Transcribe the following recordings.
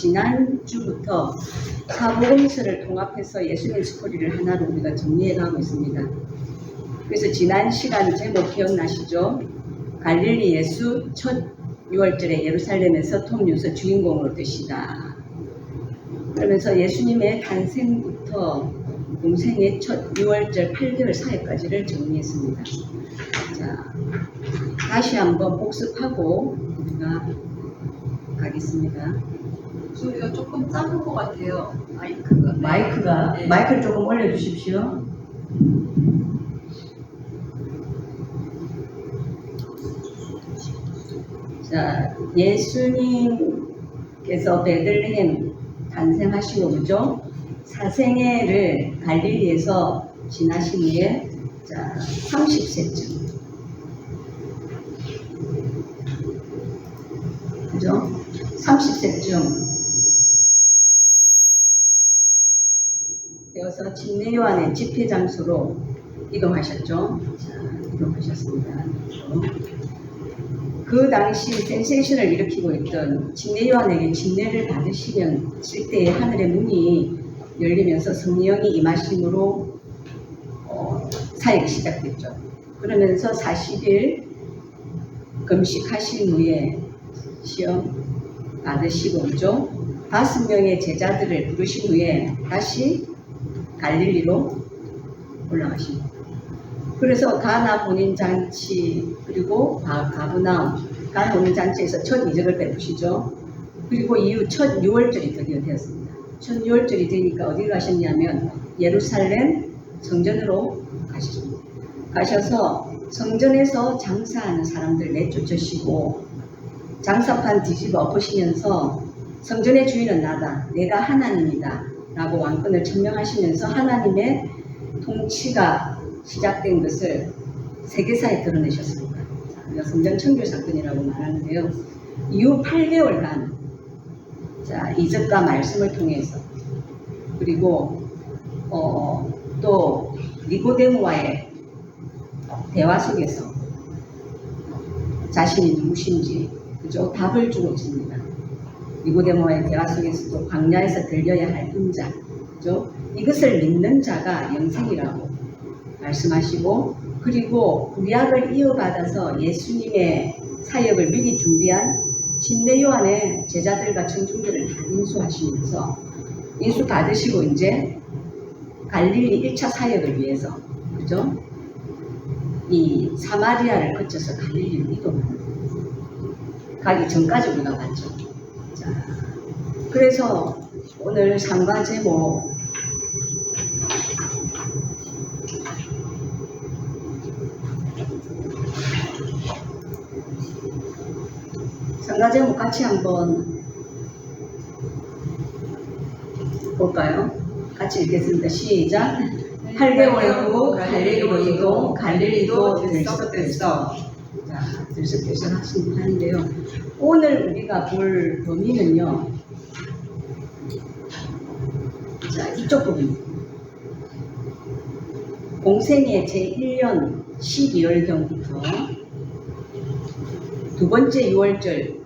지난주부터 사복음서를 통합해서 예수님 스토리를 하나로 우리가 정리해 가고 있습니다. 그래서 지난 시간 제목 기억나시죠? 갈릴리 예수 첫 6월절에 예루살렘에서 톱뉴스 주인공으로 되시다. 그러면서 예수님의 탄생부터 공생의 첫 6월절 8개월 사이까지를 정리했습니다. 자, 다시 한번 복습하고 우리가 가겠습니다. 소리가 조금 작은 것 같아요. 마이크가 네. 마이크를 조금 올려주십시오. 자, 예수님께서 베들레헴 탄생하시고 그죠? 사생애를 갈릴리에서 지나신 후에 자 30세쯤 그죠? 30세쯤 되어서 침례 요한의 집회 장소로 이동하셨죠. 자, 이동하셨습니다. 그 당시 센세이션을 일으키고 있던 침례 요한에게 침례를 받으시면 때에 하늘의 문이 열리면서 성령이 임하심으로 사역이 시작됐죠. 그러면서 40일 금식하신 후에 시험 받으시고 그죠? 5명의 제자들을 부르신 후에 다시 갈릴리로 올라가십니다. 그래서 가나 혼인잔치 그리고 가브나움 가나 혼인잔치에서 첫 이적을 베푸시죠. 그리고 이후 첫 6월절이 드디어 되었습니다. 첫 6월절이 되니까 어디 가셨냐면 예루살렘 성전으로 가셨습니다. 가셔서 성전에서 장사하는 사람들 내쫓으시고 장사판 뒤집어 엎으시면서 성전의 주인은 나다. 내가 하나님이다. 라고 왕권을 천명하시면서 하나님의 통치가 시작된 것을 세계사에 드러내셨습니다. 자, 성전 청교 사건이라고 말하는데요. 이후 8개월간 자, 이적과 말씀을 통해서 그리고 또 니고데모와의 대화 속에서 자신이 누구신지 그죠? 답을 주고 있습니다. 니고데모와의 대화 속에서도 광야에서 들려야 할 인자 그죠? 이것을 믿는 자가 영생이라고 말씀하시고 그리고 구약을 이어받아서 예수님의 사역을 미리 준비한 침례 요한의 제자들과 청중들을 다 인수하시면서 인수 받으시고 이제 갈릴리 1차 사역을 위해서 그죠? 이 사마리아를 거쳐서 갈릴리로 이동합니다. 가기 전까지 우리가 봤죠. 자, 그래서 오늘 상과 제목 상과 제목 같이 한번 볼까요? 같이 읽겠습니다. 시작. 8개월 후 갈릴리로 이동, 갈릴리도 들썩들썩. 자, 들썩들썩 하시는데요. 오늘 우리가 볼 범위는요. 자, 이쪽 부분입니다. 공생의 제1년 12월경부터 두 번째 6월절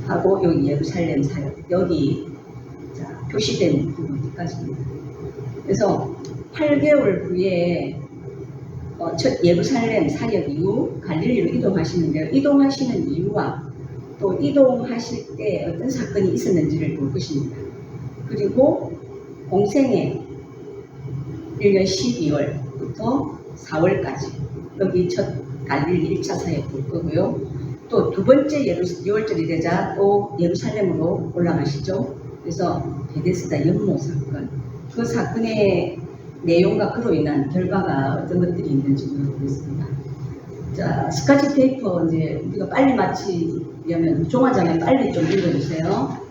하고 여기 예루살렘 사역 여기 자, 표시된 부분까지입니다. 그래서 8개월 후에 첫 예루살렘 사역 이후 갈릴리로 이동하시는데요. 이동하시는 이유와 또 이동하실 때 어떤 사건이 있었는지를 볼 것입니다. 그리고 공생의 1년 12월부터 4월까지 여기 첫 갈릴리 1차 사역 볼 거고요. 또 두 번째 6월절이 되자 또 예루살렘으로 올라가시죠. 그래서 베데스다 연못 사건 그 사건의 내용과 그로 인한 결과가 어떤 것들이 있는지 보겠습니다. 자, 스카치 페이퍼 이제 우리가 빨리 마치려면 종화장에 빨리 좀 읽어주세요.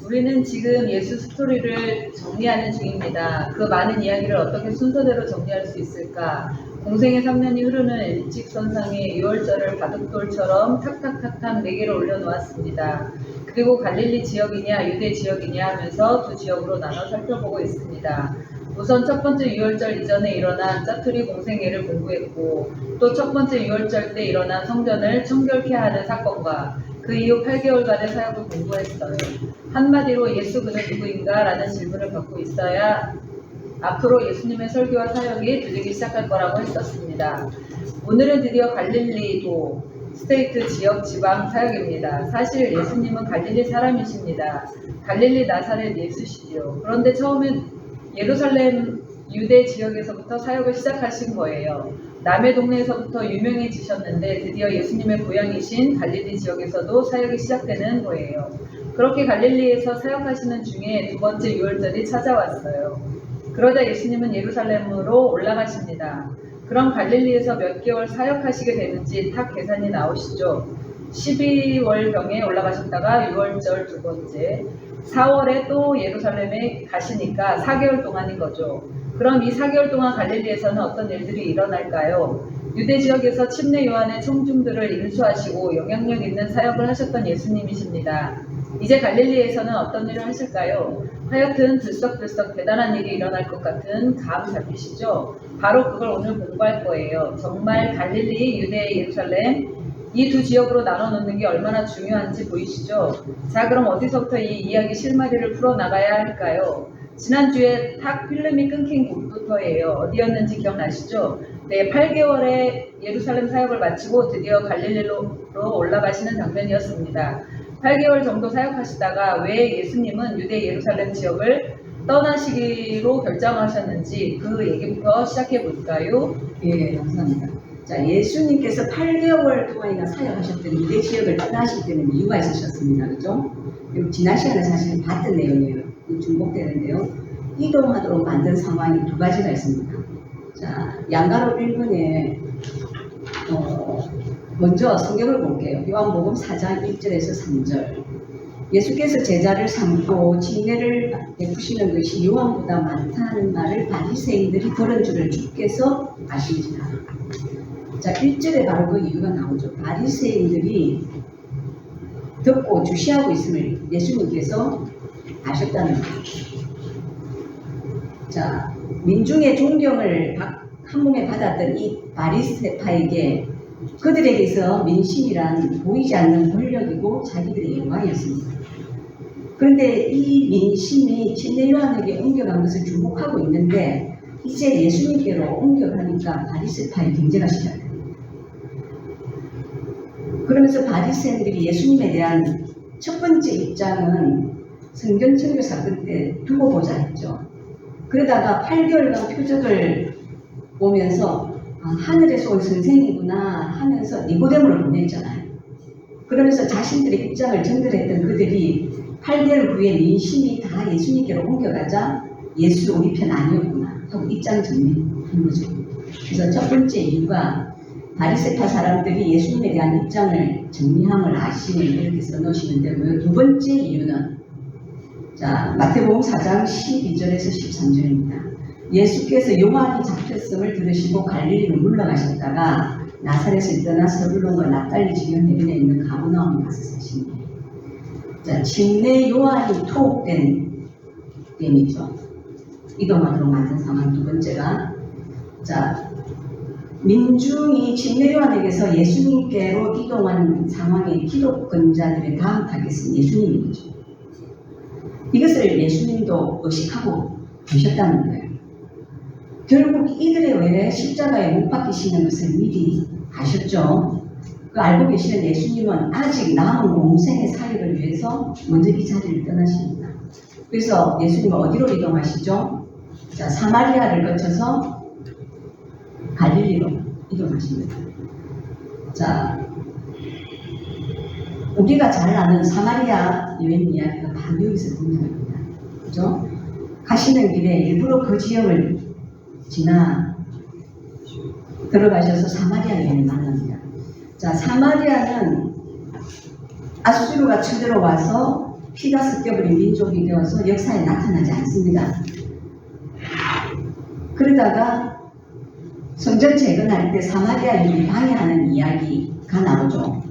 우리는 지금 예수 스토리를 정리하는 중입니다. 그 많은 이야기를 어떻게 순서대로 정리할 수 있을까? 공생의 3년이 흐르는 일직선상에 6월절을 바둑돌처럼 탁탁탁탁 4개를 올려놓았습니다. 그리고 갈릴리 지역이냐 유대 지역이냐 하면서 두 지역으로 나눠 살펴보고 있습니다. 우선 첫 번째 6월절 이전에 일어난 짜투리 공생애를 공부했고 또 첫 번째 6월절 때 일어난 성전을 청결케 하는 사건과 그 이후 8개월간의 사역을 공부했어요. 한마디로 예수 그는 누구인가? 라는 질문을 받고 있어야 앞으로 예수님의 설교와 사역이 들리기 시작할 거라고 했었습니다. 오늘은 드디어 갈릴리도 스테이트 지역 지방 사역입니다. 사실 예수님은 갈릴리 사람이십니다. 갈릴리 나사렛 예수시지요. 그런데 처음엔 예루살렘 유대 지역에서부터 사역을 시작하신 거예요. 남의 동네에서부터 유명해지셨는데 드디어 예수님의 고향이신 갈릴리 지역에서도 사역이 시작되는 거예요. 그렇게 갈릴리에서 사역하시는 중에 두 번째 유월절이 찾아왔어요. 그러자 예수님은 예루살렘으로 올라가십니다. 그럼 갈릴리에서 몇 개월 사역하시게 되는지 딱 계산이 나오시죠. 12월경에 올라가셨다가 6월절 두 번째, 4월에 또 예루살렘에 가시니까 4개월 동안인 거죠. 그럼 이 4개월 동안 갈릴리에서는 어떤 일들이 일어날까요? 유대 지역에서 침례 요한의 청중들을 인수하시고 영향력 있는 사역을 하셨던 예수님이십니다. 이제 갈릴리에서는 어떤 일을 하실까요? 하여튼 들썩들썩 대단한 일이 일어날 것 같은 감 잡히시죠? 바로 그걸 오늘 공부할 거예요. 정말 갈릴리, 유대, 예루살렘 이 두 지역으로 나눠 놓는 게 얼마나 중요한지 보이시죠? 자, 그럼 어디서부터 이 이야기 실마리를 풀어나가야 할까요? 지난주에 탁 필름이 끊긴 곳부터예요. 어디였는지 기억나시죠? 네, 8개월의 예루살렘 사역을 마치고 드디어 갈릴리로 올라가시는 장면이었습니다. 8개월 정도 사역하시다가 왜 예수님은 유대 예루살렘 지역을 떠나시기로 결정하셨는지 그 얘기부터 시작해 볼까요? 예, 감사합니다. 자, 예수님께서 8개월 동안이나 사역하셨던 유대 지역을 떠나실 때는 이유가 있으셨습니다. 그죠? 그리고 지난 시간에 사실 봤던 내용이에요. 중복되는데요. 이동하도록 만든 상황이 두 가지가 있습니다. 자, 양가로 1번에 먼저 성경을 볼게요. 요한복음 4장 1절에서 3절. 예수께서 제자를 삼고 침례를 베푸시는 것이 요한보다 많다는 말을 바리새인들이 들은 줄을 주께서 아시니라. 자, 1절에 바로 그 이유가 나오죠. 바리새인들이 듣고 주시하고 있음을 예수님께서 아셨다는 거예요. 자, 민중의 존경을 한 몸에 받았던 이 바리새파에게 그들에게서 민심이란 보이지 않는 권력이고 자기들의 영광이었습니다. 그런데 이 민심이 침례 요한에게 옮겨간 것을 주목하고 있는데 이제 예수님께로 옮겨가니까 바리새파의 경제가 시작돼요. 그러면서 바리새인들이 예수님에 대한 첫 번째 입장은 성전 청교 사건 때 두고 보자 했죠. 그러다가 8개월간 표적을 보면서 하늘에서 온 선생이구나 하면서 니고데모를 보냈잖아요. 그러면서 자신들의 입장을 전달했던 그들이 8개월 후에 민심이 다 예수님께로 옮겨가자 예수 우리 편 아니었구나 하고 입장 정리한 거죠. 그래서 첫 번째 이유가 바리새파 사람들이 예수님에 대한 입장을 정리함을 아시는 이렇게 써놓으시면 되고요. 두 번째 이유는 자, 마태복음 4장 12절에서 13절입니다. 예수께서 요한이 잡혔음을 들으시고 갈릴리로 물러가셨다가 나사렛을 떠나 서불론과 납달리 지경 해변에 있는 가버나움에 가서 사시니. 자, 침례 요한이 투옥된 셈이죠. 이동하도록 만든 상황 두 번째가 자, 민중이 침례 요한에게서 예수님께로 이동한 상황의 기독권자들의 다음 타겟은 예수님이죠. 이것을 예수님도 의식하고 계셨다는 거예요. 결국 이들에 의해 십자가에 못 박히시는 것을 미리 아셨죠. 그 알고 계시는 예수님은 아직 남은 공생의 사역을 위해서 먼저 이 자리를 떠나십니다. 그래서 예수님은 어디로 이동하시죠? 자, 사마리아를 거쳐서 갈릴리로 이동하십니다. 자, 우리가 잘 아는 사마리아 여행 이야기가 바로 여기서 등장합니다. 그죠? 가시는 길에 일부러 그 지역을 지나 들어가셔서 사마리아 여행을 만납니다. 자, 사마리아는 아수르가 쳐들어와서 피가 섞여버린 민족이 되어서 역사에 나타나지 않습니다. 그러다가 성전 재건할 때 사마리아인이 방해하는 이야기가 나오죠.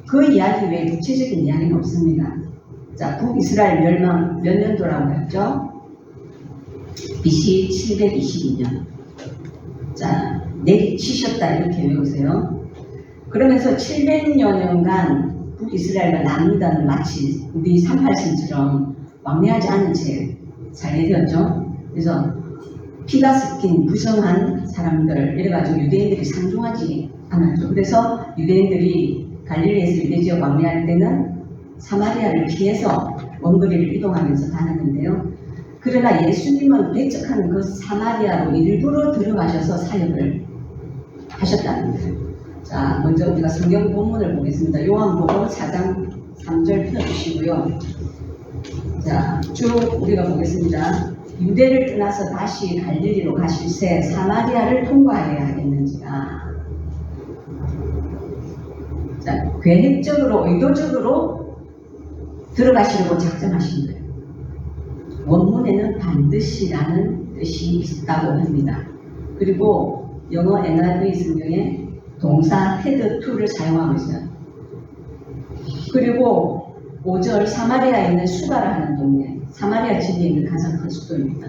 그 이야기 외에 구체적인 이야기는 없습니다. 자, 북이스라엘 멸망 몇 년도라고 했죠? BC 722년. 자, 내리치셨다 이렇게 외우세요. 그러면서 700여 년간 북이스라엘과 남유다는 마치 우리 38선처럼 왕래하지 않은 채 살게 되었죠. 그래서 피가 섞인 부정한 사람들 이래가지고 유대인들이 상종하지 않았죠. 그래서 유대인들이 갈릴리에서 유대 지역 왕래할 때는 사마리아를 피해서 원거리를 이동하면서 다녔는데요. 그러나 예수님은 배척하는 그 사마리아로 일부러 들어가셔서 사역을 하셨다는 거예요. 자, 먼저 우리가 성경 본문을 보겠습니다. 요한복음 4장 3절 펴주시고요. 자, 쭉 우리가 보겠습니다. 유대를 떠나서 다시 갈릴리로 가실새 사마리아를 통과해야 하겠는지라. 자, 계획적으로 의도적으로 들어가시려고 작정하신 거예요. 원문에는 반드시라는 뜻이 있다고 합니다. 그리고 영어 NIV 성경에 동사 head to를 사용하고 있어요. 그리고 5절 사마리아에 있는 수가라 하는 동네, 사마리아 지리에 있는 가장 큰 수도입니다.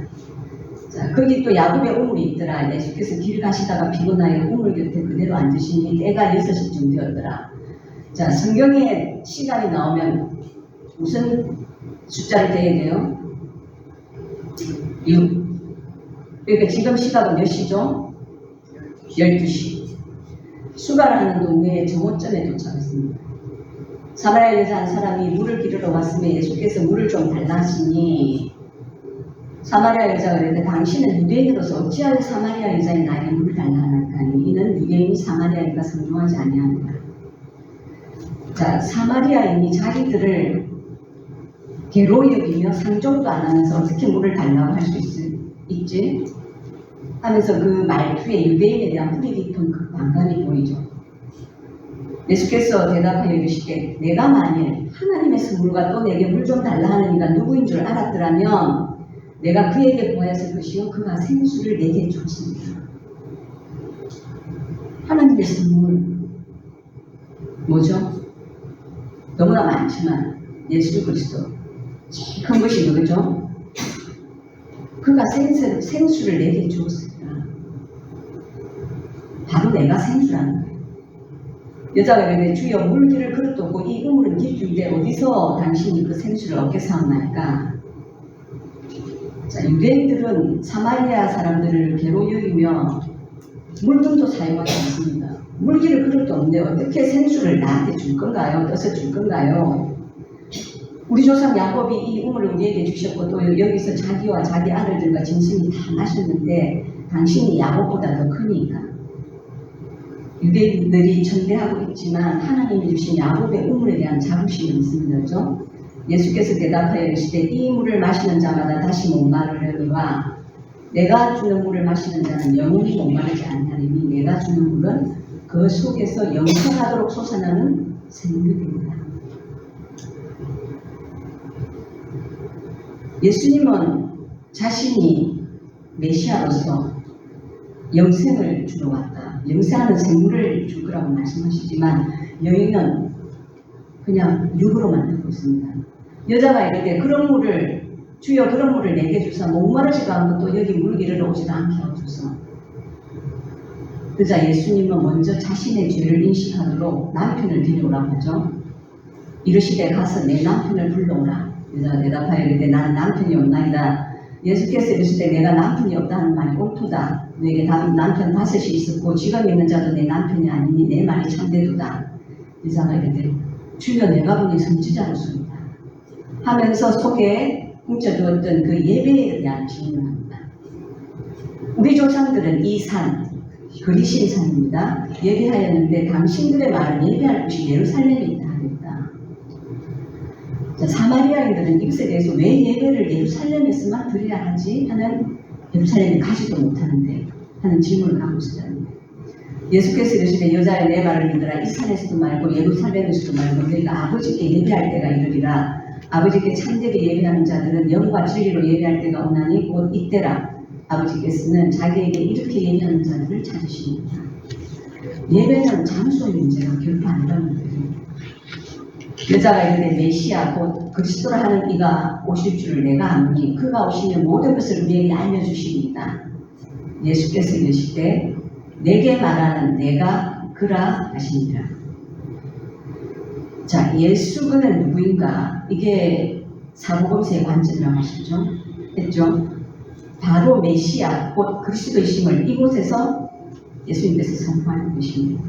자, 거기 또 야곱의 우물이 있더라. 예수께서 길 가시다가 피곤하여 우물 곁에 그대로 앉으시니 때가 6시쯤 되었더라. 자, 성경에 시간이 나오면 무슨 숫자를 떼야 돼요? 6. 그러니까 지금 시각은 몇 시죠? 12시. 수가라 하는 동네에 정오점에 도착했습니다. 사마리아 여자 한 사람이 물을 기르러 왔으며 예수께서 물을 좀 달라 하시니 사마리아 여자가 그랬는데 당신은 유대인으로서 어찌하여 사마리아 여자의 나에게 물을 달라 하나니 이는 유대인이 사마리아인과 상종하지 아니하느냐. 자, 사마리아인이 자기들을 괴로 여기며 상종도 안 하면서 어떻게 물을 달라고 할 수 있지? 하면서 그 말투에 유대인에 대한 뿌리 깊은 그 반감이 보이죠. 예수께서 대답하여 이르시되 내가 만일 하나님의 선물과 또 내게 물 좀 달라 하는 이가 누구인 줄 알았더라면 내가 그에게 보았을 것이요 그가 생수를 내게 줬습니다. 하나님의 선물 뭐죠? 너무나 많지만 예수 그리스도 제일 큰 것이 누구죠? 그가 생수를 내게 주었습니다. 바로 내가 생수라는 거예요. 여자가 그러는데 주여 물기를 그릇도 없고 이 우물은 깊은데 어디서 당신이 그 생수를 얻게 사옵나이까? 자, 유대인들은 사마리아 사람들을 괴로 여기며 물등도 사용하지 않습니다. 물기를 그릇도 없는데 어떻게 생수를 나한테 줄 건가요? 떠서 줄 건가요? 우리 조상 야곱이 이 우물을 우리에게 주셨고 또 여기서 자기와 자기 아들들과 짐승이 다 마셨는데 당신이 야곱보다 더 크니까. 유대인들이 전대하고 있지만 하나님이 주신 야곱의 우물에 대한 자부심이 있습니다. 그렇죠? 예수께서 대답하여 이르시되 이 물을 마시는 자마다 다시 목마르려니와 내가 주는 물을 마시는 자는 영원히 목마르지 않나니 내가 주는 물은 그 속에서 영생하도록 솟아나는 생명입니다. 예수님은 자신이 메시아로서 영생을 주러 왔다. 영생하는 생물을 줄 거라고 말씀하시지만 여인은 그냥 육으로만 듣고 있습니다. 여자가 이렇게 그런 물을 주여 그런 물을 내게 주사 목마르지도 않고 또 여기 물기를 오지도 않게 하옵소서. 그러자 예수님은 먼저 자신의 죄를 인식하도록 남편을 데려오라고 하죠. 이르시되 가서 내 남편을 불러오라. 여자가 대답하여 이르되 나는 남편이 없나이다. 예수께서 이르시되 내가 남편이 없다는 말이 옳도다. 너에게 남편 5이 있었고 지금 있는 자도 내 남편이 아니니 내 말이 참되도다. 여자가 이르되 주여 내가 보니 선지자로소이다 하면서 속에 뭉쳐두었던 그 예배에 대한 질문합니다. 우리 조상들은 이 산, 그리심 산입니다. 예배하였는데 당신들의 말은 예배할 곳이 예루살렘에 있다 하겠다. 자, 사마리아인들은 이것에 대해서 왜 예배를 예루살렘에서만 드려야 하지 하는 예루살렘에 가지도 못하는데 하는 질문을 하고 있었다는 거예요. 예수께서 이르시되 여자여 내 말을 믿으라. 이 산에서도 말고 예루살렘에서도 말고 너희가 아버지께 예배할 때가 이르리라. 아버지께 참되게 예배하는 자들은 영과 진리로 예배할 때가 오나니 곧 이때라. 아버지께서는 자기에게 이렇게 예배하는 자들을 찾으십니다. 예배는 장소의 문제가 결코 아니라는 거예요. 여자가 이르되 메시아 곧 그리스도라 하는 이가 오실 줄을 내가 아노니 그가 오시면 모든 것을 우리에게 알려주시리이다. 예수께서 이르시되 내게 말하는 내가 그라 하시니라. 자, 예수 그는 누구인가? 이게 사복음서의 관점이라고 하시죠. 했죠. 바로 메시아, 곧 그리스도이심을 이곳에서 예수님께서 선포하는 것입니다.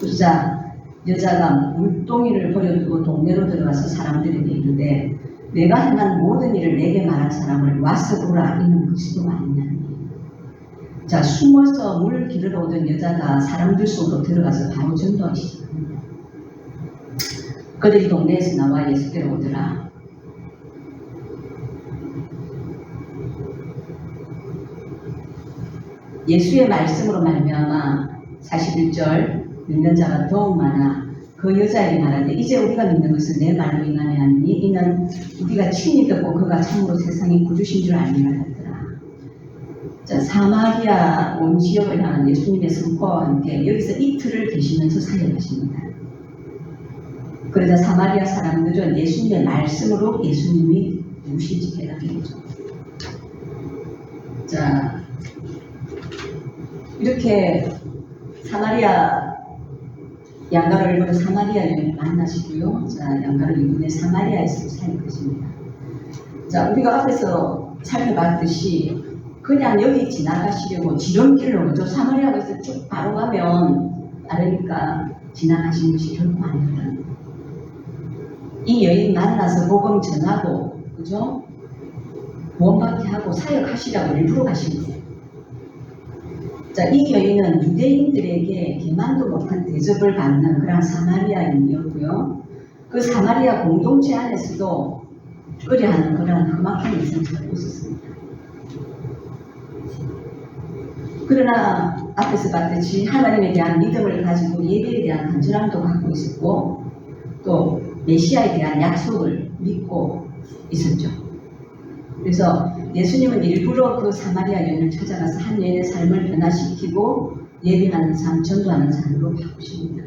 그러자 여자가 물동이를 버려두고 동네로 들어가서 사람들에게 이르되 내가 행한 모든 일을 내게 말한 사람을 와서 보라. 이는 그리스도가 아니냐니. 자, 숨어서 물 기르러 오던 여자가 사람들 속으로 들어가서 바로 전도하기 시작합니다. 그들이 동네에서 나와 예수께로 오더라. 예수의 말씀으로 말미암아 41절 믿는 자가 더욱 많아 그 여자에게 말하되 이제 우리가 믿는 것은 내 말로 인함이 아니니 이는 우리가 친히 듣고 그가 참으로 세상의 구주신 줄 알미라 하더라. 자, 사마리아 온 지역을 향한 예수님의 선포와 함께 여기서 이틀을 계시면서 사역하십니다. 그러자 사마리아 사람들은 예수님의 말씀으로 예수님이 누구신지 깨닫게 되죠. 자, 이렇게 사마리아 양가를 입은 사마리아 여인을 만나시고요. 자, 양가를 입은 사마리아에서 사역하십니다. 자, 우리가 앞에서 살펴봤듯이 그냥 여기 지나가시려고 지름길로 그죠? 사마리아에서 쭉 바로 가면 빠르니까 지나가시는 것이 결코 아닙니다. 이 여인 만나서 복음 전하고 그죠? 구원받게 하고 사역하시라고 일부러 가신 거예요. 자, 이 여인은 유대인들에게 기만도 못한 대접을 받는 그런 사마리아인이었고요. 그 사마리아 공동체 안에서도 끄려하는 그런 험악한 인생을 살고 있었습니다. 그러나 앞에서 봤듯이 하나님에 대한 믿음을 가지고 예배에 대한 간절함도 갖고 있었고 또 메시아에 대한 약속을 믿고 있었죠. 그래서 예수님은 일부러 그 사마리아 여인을 찾아가서 한 여인의 삶을 변화시키고 예배하는 삶, 전도하는 삶으로 바꾸십니다.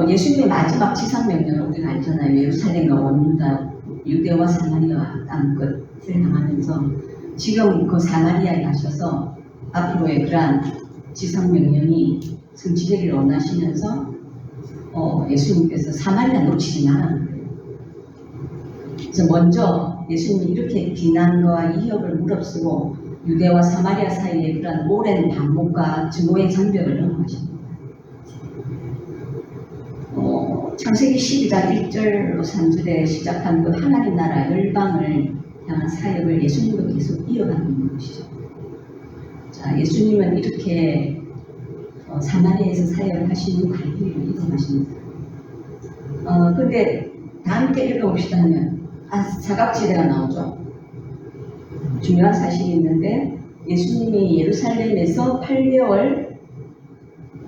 예수님의 마지막 지상명령을 우리가 알잖아요. 예루살렘과 온 유대와 사마리아 땅끝을 향하면서 지금 그 사마리아에 가셔서 앞으로의 그러한 지상명령이 성취되기를 원하시면서 예수님께서 사마리아 놓치지 말라는 거예요. 그래서 먼저 예수님이 이렇게 비난과 이협을 무릅쓰고 유대와 사마리아 사이에 그런 오랜 반목과 증오의 장벽을 넘어가십니다. 창세기 12장 1절로 3절에 시작한 그 하나님 나라 열방을 향한 사역을 예수님도 계속 이어가고 있는 것이죠. 자, 예수님은 이렇게 사마리아에서 사역을 하시는 갈릴리로 이동하십니다. 근데 다 함께 읽어봅시다 하면 사각지대가 나오죠. 중요한 사실이 있는데 예수님이 예루살렘에서 8개월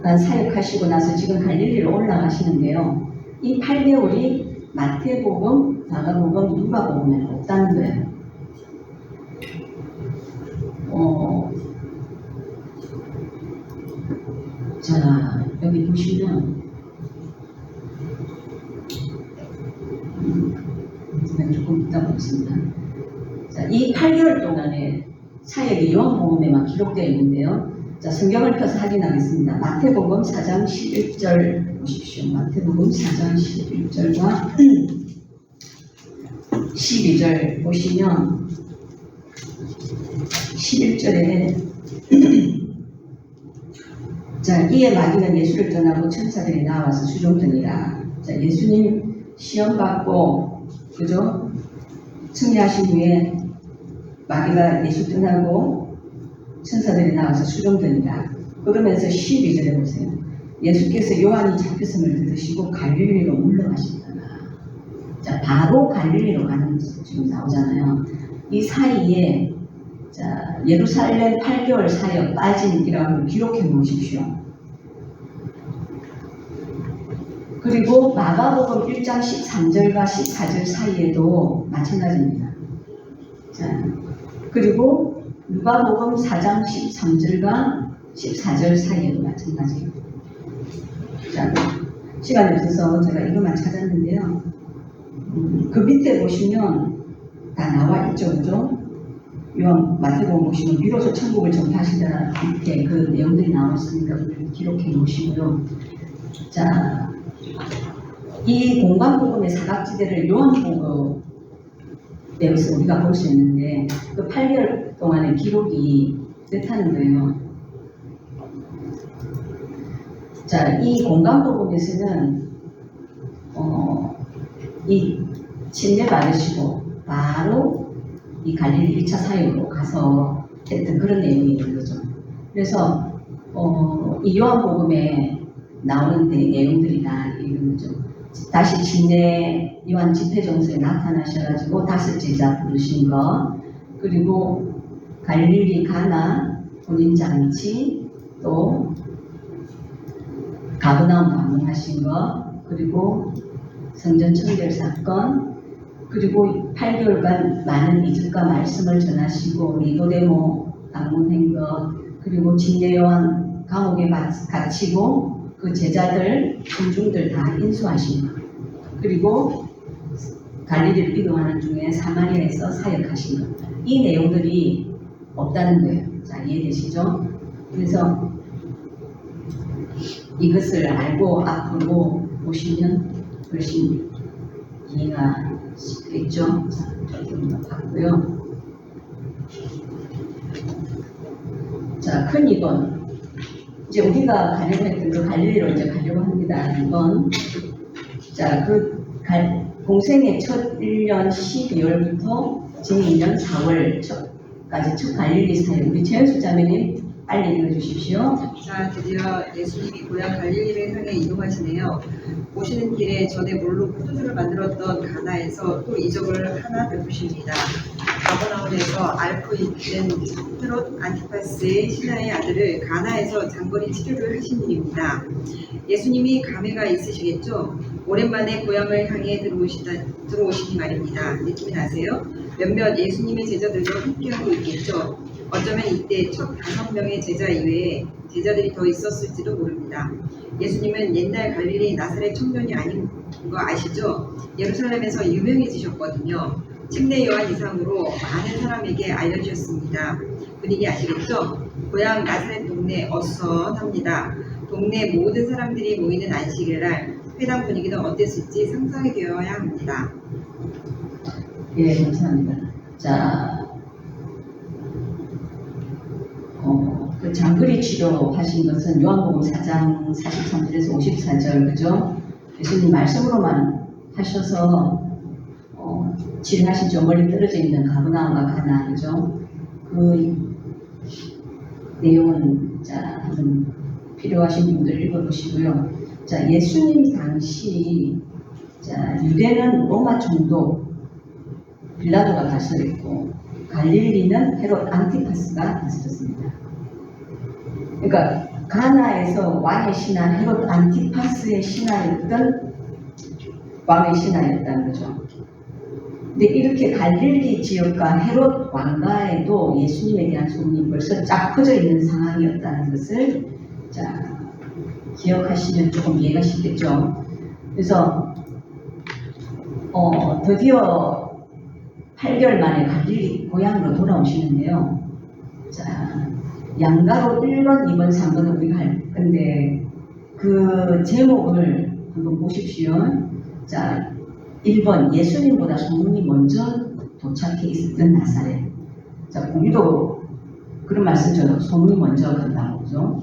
사역하시고 나서 지금 갈릴리로 올라가시는데요. 이 8개월이 마태복음, 마가복음, 누가복음에 없다는 거예요. 자, 여기 보시면 조금 이따 보겠습니다. 자, 이 8개월 동안에 사역이 요한복음에만 기록되어 있는데요. 자, 성경을 펴서 확인하겠습니다. 마태복음 4장 11절 보십시오. 마태복음 4장 11절과 12절 보시면 11절에 자, 이에 마귀는 예수를 떠나고 천사들이 나와서 수종드니라. 자, 예수님 시험받고 그죠? 승리하신 후에 마귀가 예수 떠나고 천사들이 나와서 수종드니라. 그러면서 12절에 보세요. 예수께서 요한이 잡혔음을 들으시고 갈릴리로 물러가시더라. 자, 바로 갈릴리로 가는 모습 지금 나오잖아요. 이 사이에 자, 예루살렘 8개월 사역 빠진 길이라고 기록해 놓으십시오. 그리고 마가복음 1장 13절과 14절 사이에도 마찬가지입니다. 자, 그리고 누가복음 4장 13절과 14절 사이에도 마찬가지예요. 자, 시간이 없어서 제가 이것만 찾았는데요. 그 밑에 보시면 다 나와 있죠, 그죠? 요한 마태복음 보시면 비로소 천국을 전파하시다 이렇게 그 내용들이 나와 있으니까 기록해 놓으시고요. 자, 이 공관복음의 사각지대를 요한복음에서 우리가 볼 수 있는데 그 8개월 동안의 기록이 그렇다는 거예요. 자, 이 공관복음에서는 이 침례 받으시고 바로 이 갈릴리 1차 사역으로 가서 했던 그런 내용이 있는 거죠. 그래서 이 요한복음에 나오는 내용들이 다 이런 거죠. 다시 침례 요한 집회정서에 나타나셔가지고 5 제자 부르신 거, 그리고 갈릴리 가나 혼인잔치, 또 가버나움 방문하신 거, 그리고 성전 청결 사건, 그리고 8개월간 많은 이적과 말씀을 전하시고 니고데모 방문한 것, 그리고 침례 요한 감옥에 갇히고 그 제자들 군중들 다 인수하신 것, 그리고 갈릴리를 이동하는 중에 사마리아에서 사역하신 것, 이 내용들이 없다는 거예요. 자, 이해되시죠? 그래서 이것을 알고 앞으로 보시면 훨씬 이해가 쉽겠죠? 자, 좀 더 봤고요. 자, 큰 2번. 이제 우리가 가려고 했던 그 갈릴리로 이제 가려고 합니다. 2번. 자, 공생의 첫 1년 12월부터 제2년 4월까지 첫 갈릴리 사역. 우리 최현수 자매님 빨리 읽어주십시오. 자, 드디어 예수님이 고향 갈릴리를 향해 이동하시네요. 오시는 길에 전에 물로 포도주를 만들었던 가나에서 또 이적을 하나 베푸십니다. 가버나움에서 앓고 있는 헤롯 안티파스의 신하의 아들을 가나에서 장거리 치료를 하신 일입니다. 예수님이 감회가 있으시겠죠? 오랜만에 고향을 향해 들어오시니 말입니다. 느낌이 나세요? 몇몇 예수님의 제자들도 함께하고 있겠죠? 어쩌면 이때 첫 5명의 제자 이외에 제자들이 더 있었을지도 모릅니다. 예수님은 옛날 갈릴리 나사렛 청년이 아닌 거 아시죠? 예루살렘에서 유명해지셨거든요. 침례 요한 이상으로 많은 사람에게 알려주셨습니다. 분위기 아시겠죠? 고향 나사렛 동네 어수선합니다. 동네 모든 사람들이 모이는 안식일날 회당 분위기는 어땠을지 상상이 되어야 합니다. 예, 감사합니다. 자, 그 장거리 치료하신 것은 요한복음 4장 43절에서 54절, 그죠? 예수님 말씀으로만 하셔서 치료하신 저 멀리 떨어져 있는 가버나움과 가나, 그죠? 그 내용은 자, 한번 필요하신 분들 읽어보시고요. 자, 예수님 당시 자, 유대는 로마 총독 빌라도가 다스렸고 갈릴리는 헤롯 안티파스가 다스렸습니다. 그러니까 가나에서 왕의 신하 헤롯 안티파스의 신하였던 왕의 신하였다는 거죠. 근데 이렇게 갈릴리 지역과 헤롯 왕가에도 예수님에 대한 소문이 벌써 쫙 퍼져 있는 상황이었다는 것을 자, 기억하시면 조금 이해가 쉽겠죠. 그래서 드디어 8개월 만에 갈릴리 고향으로 돌아오시는데요. 자, 양가로 1번, 2번, 3번을 우리가 할 건데 그 제목을 한번 보십시오. 자, 1번 예수님보다 소문이 먼저 도착해 있었던 나사렛. 자, 우리도 그런 말씀처럼 소문이 먼저 간다고 그죠?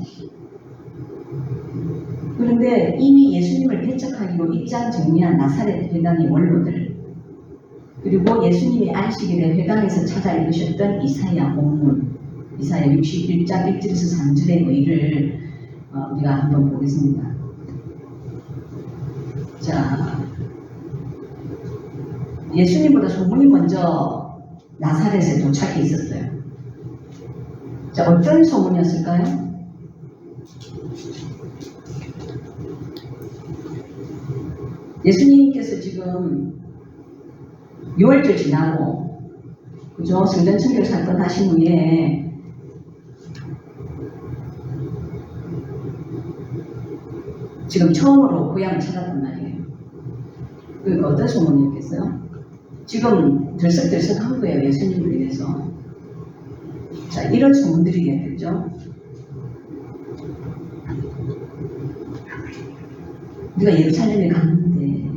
그런데 이미 예수님을 배척하기로 입장 정리한 나사렛 회당의 원로들, 그리고 예수님이 안식일에 회당에서 찾아 읽으셨던 이사야 본문, 이사야 61장 1절에서 3절의 의를 우리가 한번 보겠습니다. 자, 예수님보다 소문이 먼저 나사렛에 도착해 있었어요. 자, 어떤 소문이었을까요? 예수님께서 지금 6월절 지나고 그죠? 성전 청결 사건 하신 후에 지금 처음으로 고향을 찾았단 말이에요. 그러니까 어떤 소문이었겠어요? 지금 들썩들썩한 거예요. 예수님을 위해서. 자, 이런 소문들이 있겠죠. 우리가 예루살렘에 갔는데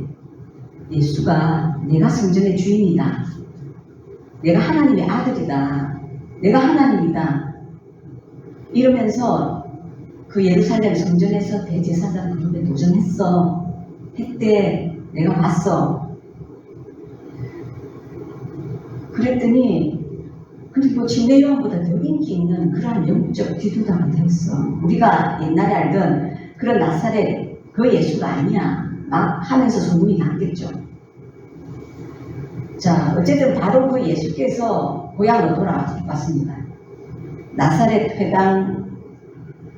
예수가 내가 성전의 주인이다. 내가 하나님의 아들이다. 내가 하나님이다. 이러면서 그 예루살렘 성전에서 대제사장 그룹에 도전했어. 했대. 내가 봤어. 그랬더니 그리고 침례 요한보다 더 인기 있는 그러한 영적 뒤두다가 됐어. 우리가 옛날에 알던 그런 나사렛 그 예수가 아니야. 막 하면서 소문이 났겠죠. 자, 어쨌든 바로 그 예수께서 고향으로 돌아왔습니다. 나사렛 회당,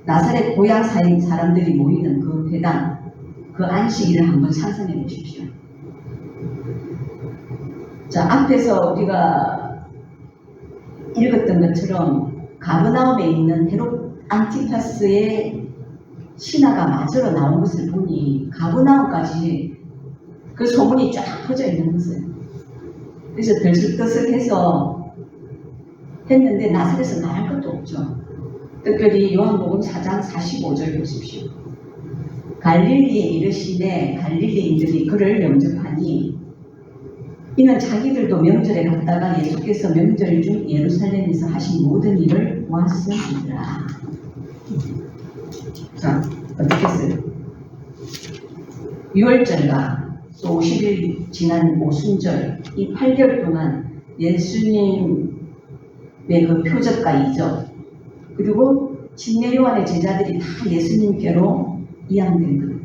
나사렛 고향 사람들이 모이는 그 회당, 그 안식일을 한번 상상해 보십시오. 자, 앞에서 우리가 읽었던 것처럼 가버나움에 있는 헤롯 안티파스의 신하가 맞으러 나온 것을 보니 가버나움까지 그 소문이 쫙 퍼져 있는 것을. 그래서 들썩들썩해서 했는데 나사렛에서 말할 것도 없죠. 특별히 요한복음 4장 45절 보십시오. 갈릴리에 이르시되 갈릴리인들이 그를 영접하니 이는 자기들도 명절에 갔다가 예수께서 명절 중 예루살렘에서 하신 모든 일을 보았으니라. 자, 어떻게 써요? 6월절과 또 50일 지난 오순절 이 8개월 동안 예수님의 그 표적과 이적 그리고 침례 요한의 제자들이 다 예수님께로 이양된 것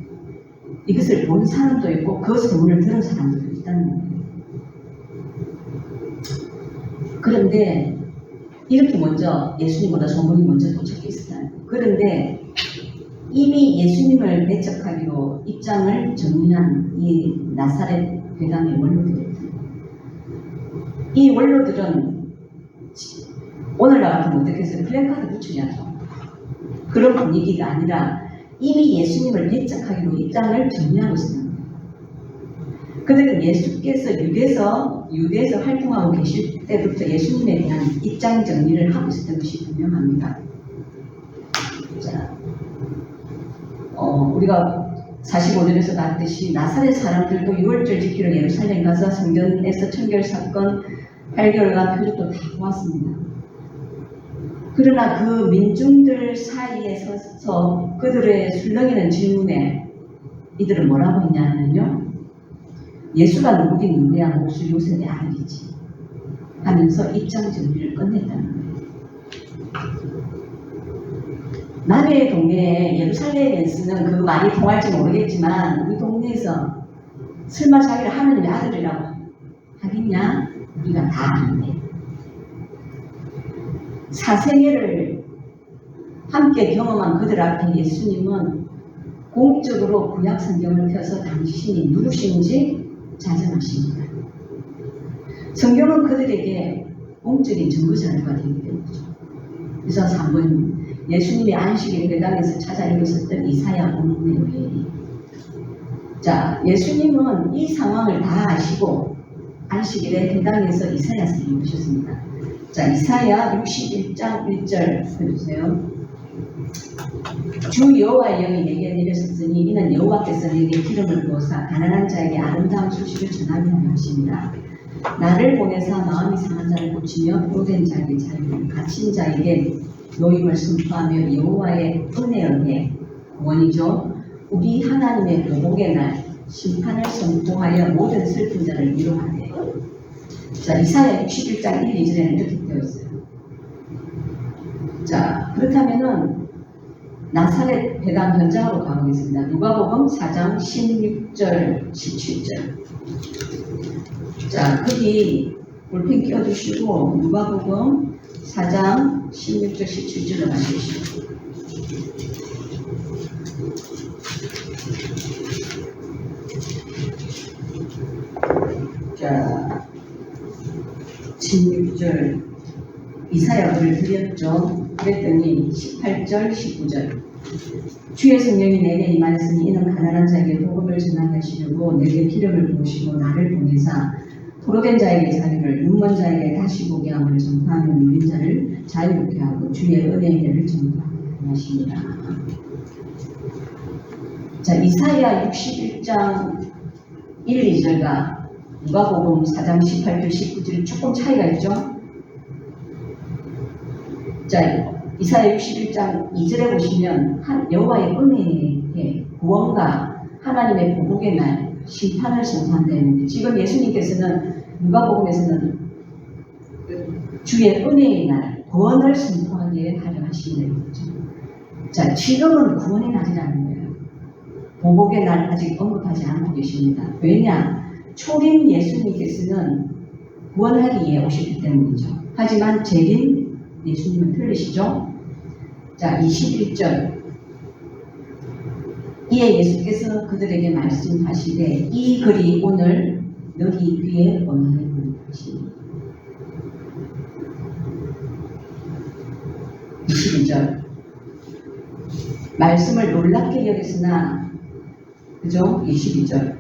이것을 본 사람도 있고 그 소문을 들은 사람들도 있다는 거예요. 그런데 이렇게 먼저 예수님보다 소문이 먼저 도착해 있었다는 거예요. 그런데 이미 예수님을 배척하기로 입장을 정리한 이 나사렛 회당의 원로들입니다. 이 원로들은 오늘날 같으면 어떻게 해서 플래카드 붙이냐죠. 그런 분위기가 아니라 이미 예수님을 배척하기로 입장을 정리하고 있습니다. 그들은 예수께서 유대에서 활동하고 계실 때부터 예수님에 대한 입장 정리를 하고 있었던 것이 분명합니다. 자, 우리가 45절에서 봤듯이 나사렛 사람들도 6월절 지키러 예루살렘 가서 성전에서 청결 사건 8개월간 표적도 다 보았습니다. 그러나 그 민중들 사이에 서서 그들의 술렁이는 질문에 이들은 뭐라고 했냐면요. 예수가 누구긴 누구야 몫을 요셉의 아들이지 하면서 입장 정리를 끝냈다는 거예요. 남의 동네에 예루살렘에서는 그 말이 통할지 모르겠지만 우리 동네에서 설마 자기를 하나님의 아들이라고 하겠냐? 우리가 다 아는데 사생애를 함께 경험한 그들 앞에 예수님은 공적으로 구약 성경을 펴서 당신이 누구신지 자정하십니다. 성경은 그들에게 공적인 증거자료가 되기 때문이죠. 그래서 한번 예수님의 안식일 회당에서 찾아 읽었었던 이사야 본문의 외에 자, 예수님은 이 상황을 다 아시고 안식일에 회당에서 이사야서 읽으셨습니다. 자, 이사야 61장 1절 해주세요. 주 여호와의 영이 내게 내려섰으니 이는 여호와께서 내게 기름을 부어사 가난한 자에게 아름다운 소식을 전하게 하려 하십니다. 나를 보내사 마음이 상한 자를 고치며 포로된 자에게 자유를 갇힌 자에게 노임을 선포하며 여호와의 은혜의 원이죠. 우리 하나님의 보복의 날 심판을 선포하여 모든 슬픈 자를 위로하네. 자, 이사야 61장 1, 2절에는 이렇게 되어 있어요. 자, 그렇다면은 나사렛 회당 현장으로 가보겠습니다. 누가복음 4장 16절, 17절. 자, 거기 볼펜 끼워주시고 누가복음 4장 16절, 17절을 만드시고. 자, 16절 이사야를 드렸죠. 그랬더니 18절, 19절 주의 성령이 내게 임하였으니 이는 가난한 자에게 복음을 전하게 하시려고 내게 기름을 부으시고 나를 보내사 포로된 자에게 자유를, 눈먼 자에게 다시 보게 함을 전파하는 누린 자를 자유롭게 하고 주의 은혜의 를 전파하게 하십니다. 자, 이사야 61장 1, 2절과 누가복음 4장 18절 19절이 조금 차이가 있죠. 자, 이사야 61장 2절에 보시면 여호와의 은혜의 구원과 하나님의 보복의 날 심판을 선포한다는데, 지금 예수님께서는 누가복음에서는 주의 은혜의 날 구원을 선포하게 하려 하시는 거죠. 자, 지금은 구원의 날이라는 거예요. 보복의 날 아직 언급하지 않고 계십니다. 왜냐? 초림 예수님께서는 구원하기 위해 오셨기 때문이죠. 하지만 재림 예수님은 틀리시죠? 자, 21절. 이에 예수께서 그들에게 말씀하시되 이 글이 오늘 너희 귀에 언하는 것이니. 22절. 말씀을 놀랍게 여겼으나, 그죠? 22절.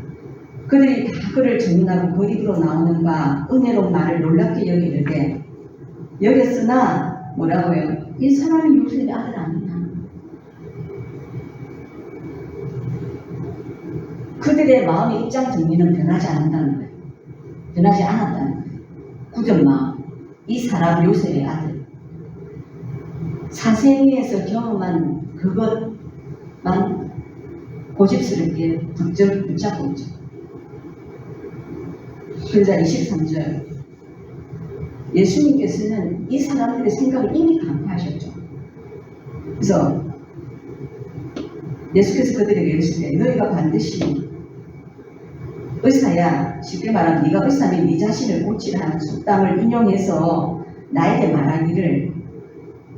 그들이 다 그를 증언하고 거리로 나오는 바 은혜로운 말을 놀랍게 여기는데, 여겼으나 뭐라고요? 이 사람이 요셉의 아들 아니냐? 그들의 마음의 입장 정리는 변하지 않는다는 거예요. 변하지 않았다는 거예요. 굳은 마음. 이 사람 요셉의 아들. 사생위에서 경험한 그것만 고집스럽게 붙잡고 있죠. 그러자 23절. 예수님께서는 이 사람들의 생각을 이미 간파하셨죠. 그래서 예수께서 그들에게 이르시되 너희가 반드시 의사야, 쉽게 말하면 네가 의사면 네 자신을 고치라 하는 속담을 인용해서 나에게 말하기를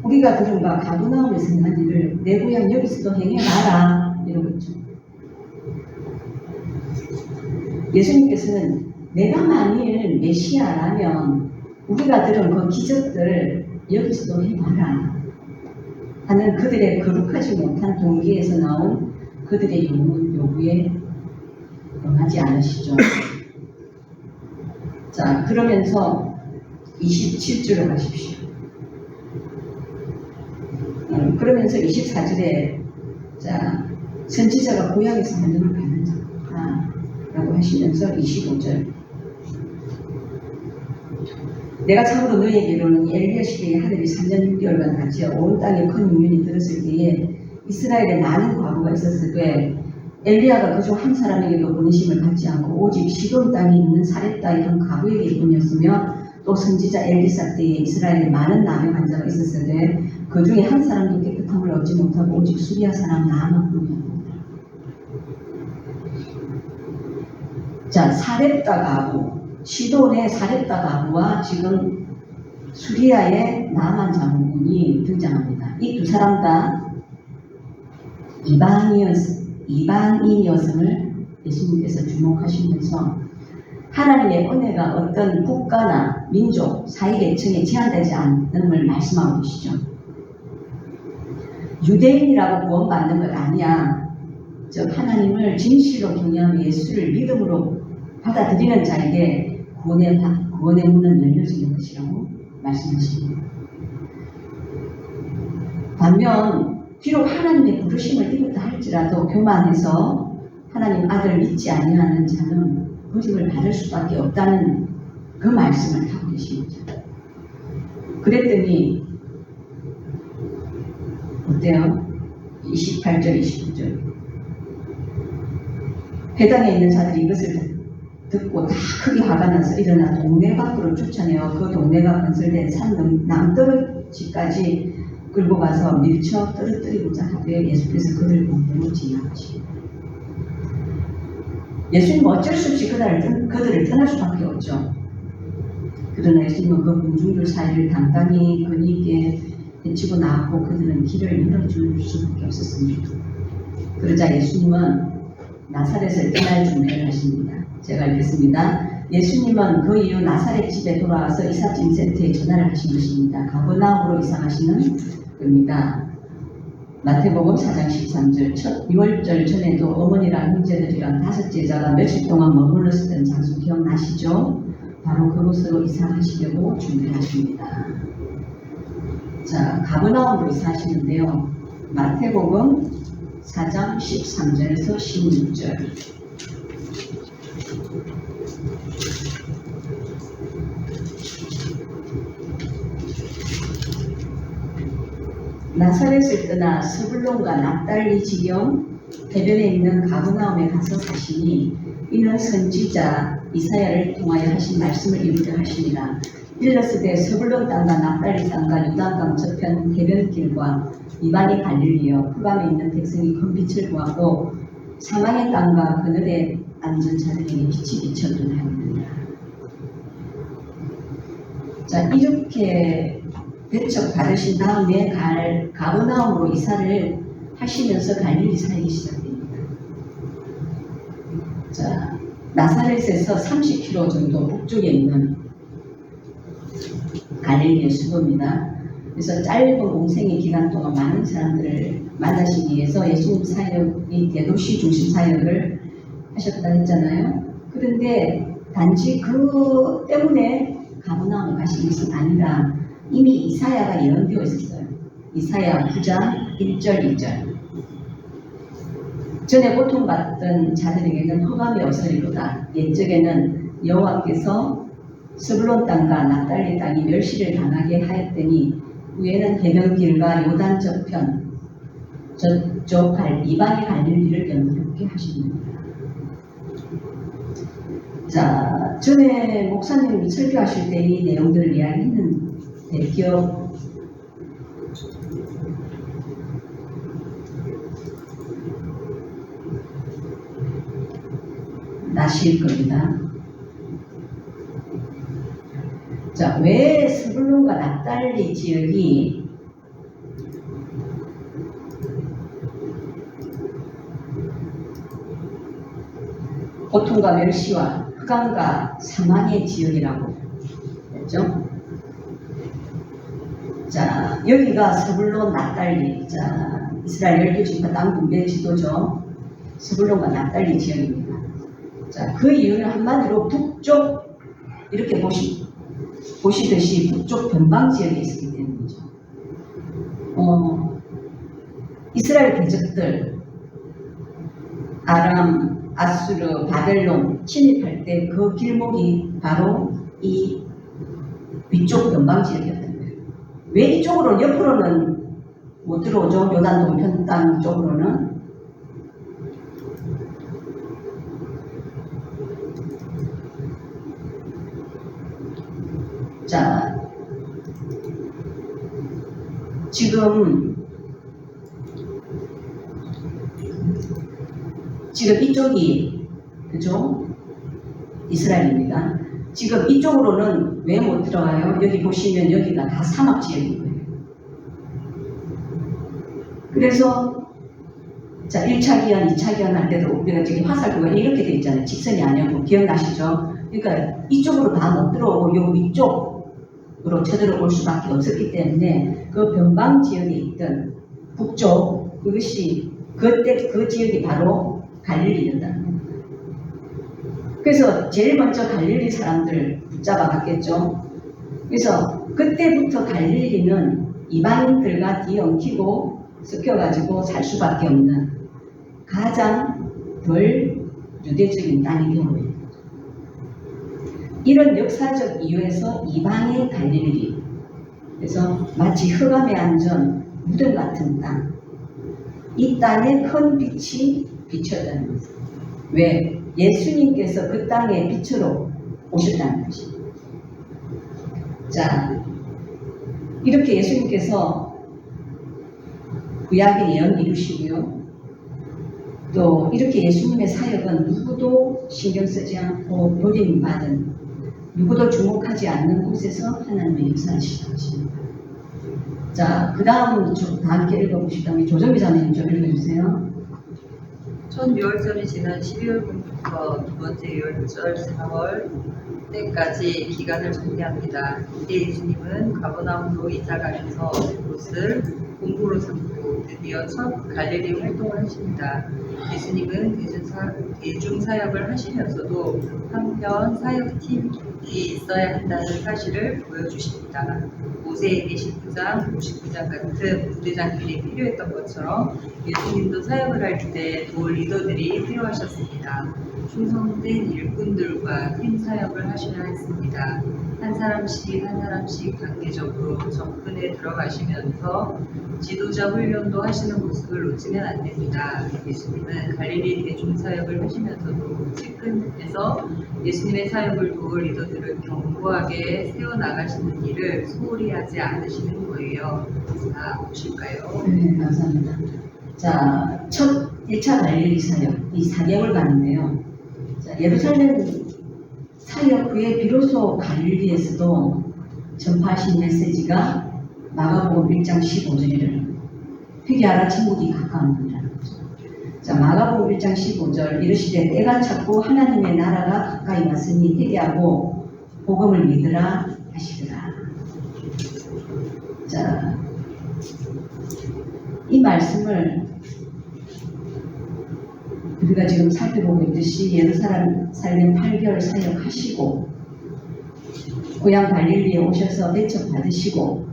우리가 들은 바 가버나움에서 행한 일을 내 고향 여기서도 행해봐라 이러고 있죠. 예수님께서는 내가 만일 메시아라면 우리가 들은 그 기적들 여기서도 해봐라 하는 그들의 거룩하지 못한 동기에서 나온 그들의 요구에 응하지 않으시죠. 자, 그러면서 27절로 가십시오. 그러면서 24절에 자, 선지자가 고향에서 하늘을 가는 자라고 하시면서 25절. 내가 참으로 너희에게 이르노니 엘리야 시대에 하늘이 3년 6개월간 같이 온 땅에 큰 흉년이 들었을 때에 이스라엘에 많은 과부가 있었을 때 엘리야가 그중 한 사람에게도 본심을 받지 않고 오직 시돈 땅에 있는 사렙다의 한 과부에게 뿐이었으며 또 선지자 엘리사 때에 이스라엘에 많은 남의 환자가 있었을 때 그 중에 한 사람도 깨끗함을 얻지 못하고 오직 수리아 사람 나아만뿐이었다. 자, 사렙다 과부, 시돈의 사렙다 과부와 지금 수리아의 나만 장군이 등장합니다. 이 두 사람 다 이방인이었음을 예수님께서 주목하시면서 하나님의 은혜가 어떤 국가나 민족, 사회계층에 제한되지 않음을 말씀하고 계시죠. 유대인이라고 구원받는 것 아니야. 즉 하나님을 진실로 경외하며 예수를 믿음으로 받아들이는 자에게 구원의 문은 열려지는 것이라고 말씀하십니다. 반면 비록 하나님의 부르심을 입었다 할지라도 교만해서 하나님 아들을 믿지 아니하는 자는 거짓을 받을 수밖에 없다는 그 말씀을 하고 계십니다. 그랬더니 어때요? 28절, 29절. 해당에 있는 자들이 이것을 듣고 다 크게 화가 나서 일어나 동네 밖으로 쫓아내어 그 동네가 건설된 산 남떨어지까지 끌고 가서 밀쳐 떨어뜨리고자 하되 예수께서 그들을 공대로 지나가십니다. 예수님은 어쩔 수 없이 그들을 떠날 수밖에 없죠. 그러나 예수님은 그 군중들 사이를 당당히 권위 있게 헤치고 나왔고 그들은 길을 열어줄 수밖에 없었습니다. 그러자 예수님은 나사렛을 떠날 준비를 하십니다. 제가 읽겠습니다. 예수님은 그 이후 나사렛 집에 돌아와서 이삿짐 세트에 전화를 하신 것입니다. 가버나움으로 이사 가시는 겁니다. 마태복음 4장 13절. 첫 유월절 전에도 어머니랑 형제들이랑 5 제자가 며칠 동안 머물렀었던 장소 기억나시죠? 바로 그곳으로 이사하시려고 준비하십니다. 자, 가버나움으로 이사하시는데요. 마태복음 4장 13절에서 16절. 나사렛을 떠나 스불론과 납달리 지경 해변에 있는 가버나움에 가서 사시니 이는 선지자 이사야를 통하여 하신 말씀을 이루려 하시니라. 일러스되 스불론 땅과 납달리 땅과 요단강 저편 해변길과 이방의 갈릴리여 흑암에 있는 백성이 큰 빛을 보았고 사망의 땅과 그늘에 앉은 자들에게 빛이 비쳤도다 하니라. 자, 이렇게 배척 받으신 다음에 가버나움으로 이사를 하시면서 갈릴리 살기 시작됩니다. 자, 나사렛에서 30km 정도 북쪽에 있는 갈릴리의 수도입니다. 그래서 짧은 공생의 기간 동안 많은 사람들을 만나시기 위해서 예수님 사역이 대도시 중심 사역을 하셨다 했잖아요. 그런데 단지 그 때문에 가버나움에 가신 것은 아니라 이미 이사야가 예언되어 있었어요. 이사야 9장 1절 2절. 전에 고통받던 자들에게는 흑암이 어서리로다. 옛적에는 여호와께서 스불론 땅과 납달리 땅이 멸시를 당하게 하였더니 후에는 해변길과 요단 저편 저쪽 이방의 갈릴리를 영롭게 하십니다. 자, 전에 목사님이 설교하실 때 이 내용들을 이야기했는데 기억 나실 겁니다. 자, 왜 스불론과 납달리 지역이 고통과 멸시와 흑암과 사망의 지역이라고 했죠? 자, 여기가 스불론 납달리, 자, 이스라엘 12지파 땅 분배 지도죠. 스불론과 납달리 지역입니다. 자, 그 이유는 한마디로 북쪽, 이렇게 보시듯이 북쪽 변방 지역에 있었기 때문이죠. 이스라엘 대적들, 아람, 아수르, 바벨론 침입할 때 그 길목이 바로 이 위쪽 변방 지역이었던 거예요. 왜 이쪽으로는, 옆으로는 못 들어오죠? 요단 동편 땅 쪽으로는. 자, 지금 이쪽이, 그죠? 이스라엘입니다. 지금 이쪽으로는 왜 못 들어가요? 여기 보시면 여기가 다 사막 지역인 거예요. 그래서, 자, 1차 기한, 2차 기한 할 때도 우리가 지금 화살표가 이렇게 돼 있잖아요. 직선이 아니고, 기억나시죠? 그러니까 이쪽으로 다 못 들어오고, 요 위쪽으로 쳐들어올 수밖에 없었기 때문에, 그 변방 지역에 있던 북쪽, 그것이, 그때 그 지역이 바로 갈릴리였다는 겁니다. 그래서 제일 먼저 갈릴리 사람들 붙잡아 갔겠죠. 그래서 그때부터 갈릴리는 이방인들과 뒤엉키고 섞여가지고 살 수밖에 없는 가장 덜 유대적인 땅이 되어버린 거죠. 이런 역사적 이유에서 이방의 갈릴리, 그래서 마치 흑암에 앉은 무덤 같은 땅, 이 땅에 큰 빛이 비쳤다는 거죠. 왜? 예수님께서 그 땅에 빛으로 오셨다는 것입니다. 자, 이렇게 예수님께서 구약의 예언 이루시고요. 또 이렇게 예수님의 사역은 누구도 신경 쓰지 않고 버림받은, 누구도 주목하지 않는 곳에서 하나님의 역사를 시작하십니다. 자, 그 다음 다 함께 읽어보시다면 조정미 자매님 좀 읽어주세요. 첫 유월절이 지난 12월부터 두 번째 유월절 4월 때까지 기간을 정리합니다. 이때 예수님은 가버나움으로 이사가셔서 그곳을 본부로 삼고 드디어 첫 갈릴리 활동을 하십니다. 예수님은 대중 사역을 하시면서도 한편 사역팀이 있어야 한다는 사실을 보여주십니다. 모세에게 10부장, 59장 같은 부대장들이 필요했던 것처럼 예수님도 사역을 할 때 도울 리더들이 필요하셨습니다. 충성된 일꾼들과 팀 사역을 하셔야 했습니다. 한 사람씩 단계적으로 접근해 들어가시면서 지도자 훈련도 하시는 모습을 놓치면 안 됩니다. 예수님은 갈릴리 대중 사역을 하시면서도 측근에서 예수님의 사역을 도울 리더들을 견고하게 세워나가시는 일을 소홀히 하지 않으시는 거예요. 자, 보실까요? 네, 감사합니다. 자, 첫 1차 갈릴리 사역, 이 4개월 가는데요. 자, 예루살렘 사역 후에 비로소 갈릴리에서도 전파하신 메시지가 마가복음 1장 15절이라는 회개하라 천국이 가까웠느니라. 자, 마가복음 1장 15절 이르시되 때가 찼고 하나님의 나라가 가까이 왔으니 회개하고 복음을 믿으라 하시더라. 자, 이 말씀을 우리가 지금 살펴보고 있듯이 예루살렘 8개월 사역하시고 고향 갈릴리에 오셔서 배척받으시고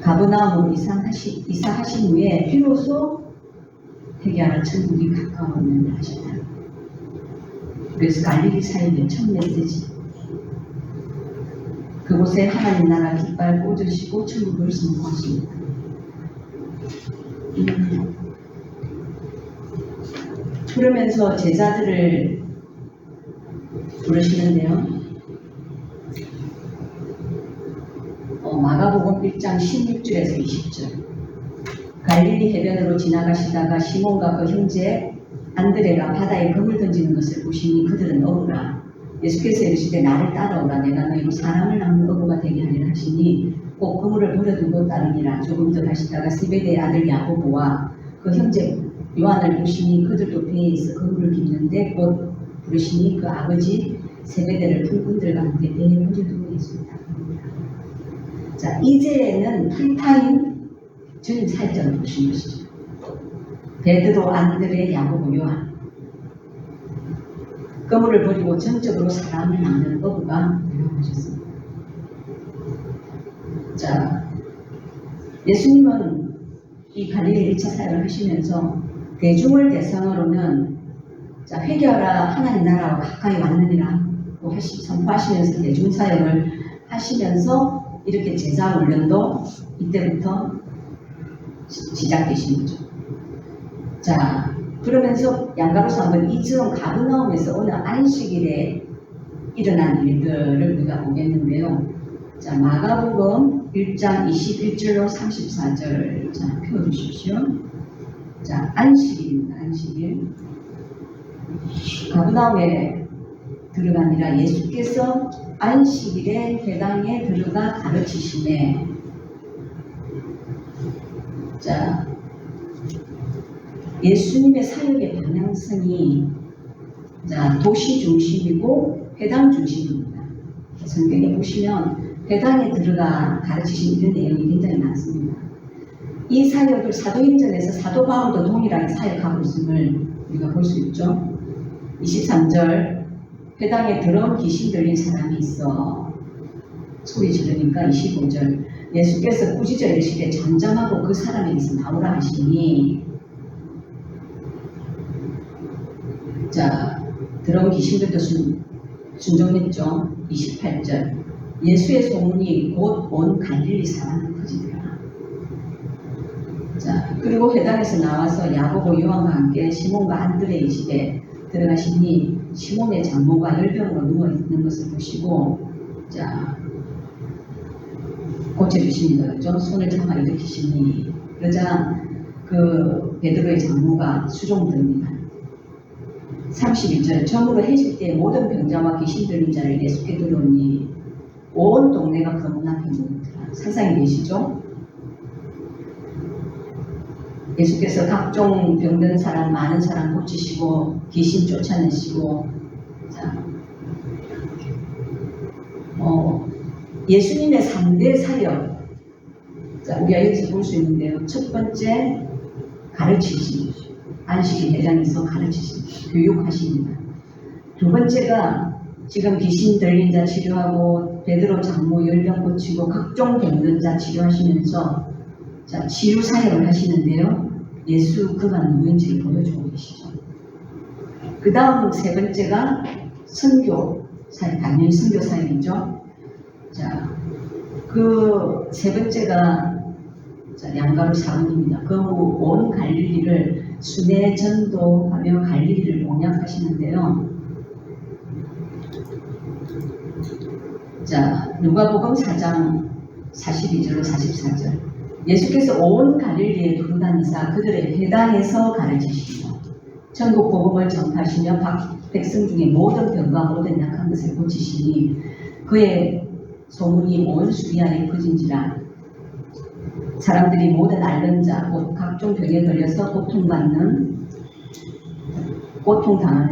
가버나움으로 이사하신 후에 비로소 회개하라 천국이 가까웠느니라 하셨다. 그래서 갈릴리 사역의 첫 메시지, 그곳에 하나님 나라 깃발 꽂으시고 천국을 선포하십니다. 그러면서 제자들을 부르시는데요. 마가복음 1장 16절에서 20절. 갈릴리 해변으로 지나가시다가 시몬과 그 형제 안드레가 바다에 금을 던지는 것을 보시니 그들은 어부라. 예수께서 이르시되 나를 따라오라. 내가 너희로 사람을 낚는 어부가 되게 하리라 하시니 꼭 그물을 버려두고 따르니라. 조금 더 가시다가 세베대의 아들 야고보와 그 형제 요한을 보시니 그들도 배에 있어 그물을 깁는데 곧 부르시니 그 아버지 세베대를 풀꾼들과 함께 배에 버려두고 있습니다. 자, 이제는 풀타임 준 살점을 보신 것이죠. 베드로, 안드레, 야고보, 요한. 그물을 버리고 전적으로 사람을 낚는 어부가 되어보셨습니다. 자, 예수님은 이 갈릴리 1차 사역을 하시면서 대중을 대상으로는 자, 회개하라 하나님 나라와 가까이 왔느니라 선포하시면서 대중 사역을 하시면서 이렇게 제자 훈련도 이때부터 시작되신 거죠. 자, 그러면서 양가로서 한번 이처럼 가버나움에서 어느 안식일에 일어난 일들을 우리가 보겠는데요. 자, 마가복음 1장 21절로 34절 자, 펴주십시오. 자, 안식일입니다. 안식일. 가버나움에 들어가니라. 예수께서 안식일에 회당에 들어가 가르치시네. 자, 예수님의 사역의 방향성이 자, 도시 중심이고 회당 중심입니다. 성경에 보시면 회당에 들어가 가르치신 이런 내용이 굉장히 많습니다. 이 사역을 사도행전에서 사도 바울도 동일하게 사역하고 있음을 우리가 볼 수 있죠. 23절 회당에 더러운 귀신 들린 사람이 있어 소리 지르니까 25절 예수께서 꾸짖어 이르시되 잠잠하고 그 사람에게서 나오라 하시니 자, 더러운 귀신들도 순종했죠. 28절 예수의 소문이 곧 온 갈릴리 사람을 퍼지더라. 자, 그리고 회당에서 나와서 야고보 요한과 함께 시몬과 안드레의 집에 들어가시니 시몬의 장모가 열병으로 누워있는 것을 보시고 자, 고쳐주십니다. 그렇죠? 손을 잡아 일으키시니 그러자 그 베드로의 장모가 수종됩니다. 31절 점으로 해질 때 모든 병자와 귀신 들린 자를 예수께 들어오니 온 동네가 그 문 앞에 모였더라. 상상이 되시죠? 예수께서 각종 병든 사람, 많은 사람 고치시고 귀신 쫓아내시고 자, 예수님의 3대 사역 자, 우리가 여기서 볼 수 있는데요. 첫 번째, 가르치심. 안식일 회장에서 가르치심, 교육하십니다. 두 번째가 지금 귀신 들린 자 치료하고 베드로 장모 열병 고치고 각종 병든 자 치료하시면서 자, 치유 사역을 하시는데요. 예수 그가 누구인지를 보여주고 계시죠. 그 다음 세 번째가 선교 사역, 당연히 선교 사역이죠. 자, 그 세 번째가 자, 양가로 사원입니다. 그 후 온 갈릴리를 순회 전도하며 갈릴리를 공략하시는데요. 자, 누가복음 4장 42절로 44절. 예수께서 온 갈릴리에 두루다니사 그들의 회당에서 가르치시며 전국 복음을 전파하시며 백성 중에 모든 병과 모든 약한 것을 고치시니 그의 소문이 온 수리아에 퍼진지라. 사람들이 모든 앓는 자, 곧 각종 병에 걸려서 고통당하는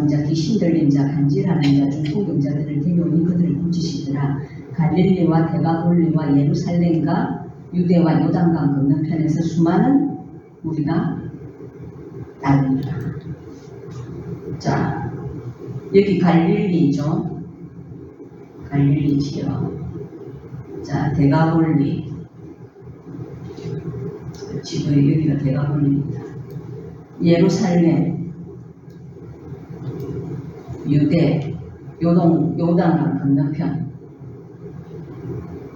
자, 귀신 들린 자, 간질하는 자, 중풍병자들을 데려오니 그들을 고치시더라. 갈릴리와 데가볼리와 예루살렘과 유대와 요단강 건너편에서 수많은 무리가 따르니라. 자, 여기 갈릴리죠. 갈릴리 지역. 자, 데가볼리. 지도에 여기가 데가볼리입니다. 예루살렘, 유대, 요단강 건너편.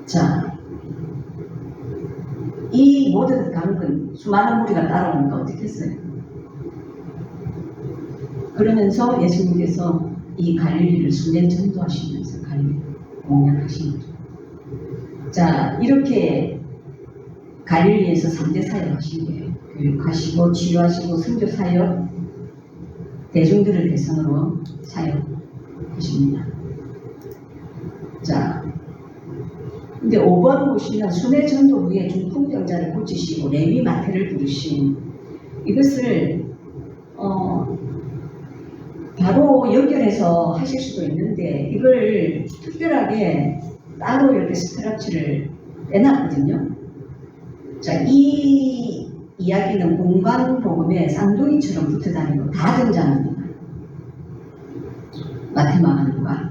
자, 이 모든 강은 수많은 무리가 따라오니까 어떻게 했어요? 그러면서 예수님께서 이 갈릴리를 순회 전도하시면서 갈릴리 공략하신 거죠. 자, 이렇게 갈릴리에서 3대 사역 하신 거예요. 교육하시고 치유하시고 선교 사역, 대중들을 대상으로 사역하십니다. 자, 근데 5번 보시면 순회 전도 후에 중풍병자를 고치시고 레위 마태를 부르신 이것을 바로 연결해서 하실 수도 있는데 이걸 특별하게 따로 이렇게 스트럭처를 빼놨거든요. 자, 이 이야기는 공간복음에 쌍둥이처럼 붙어 다니고 다 등장합니다. 마테마가누가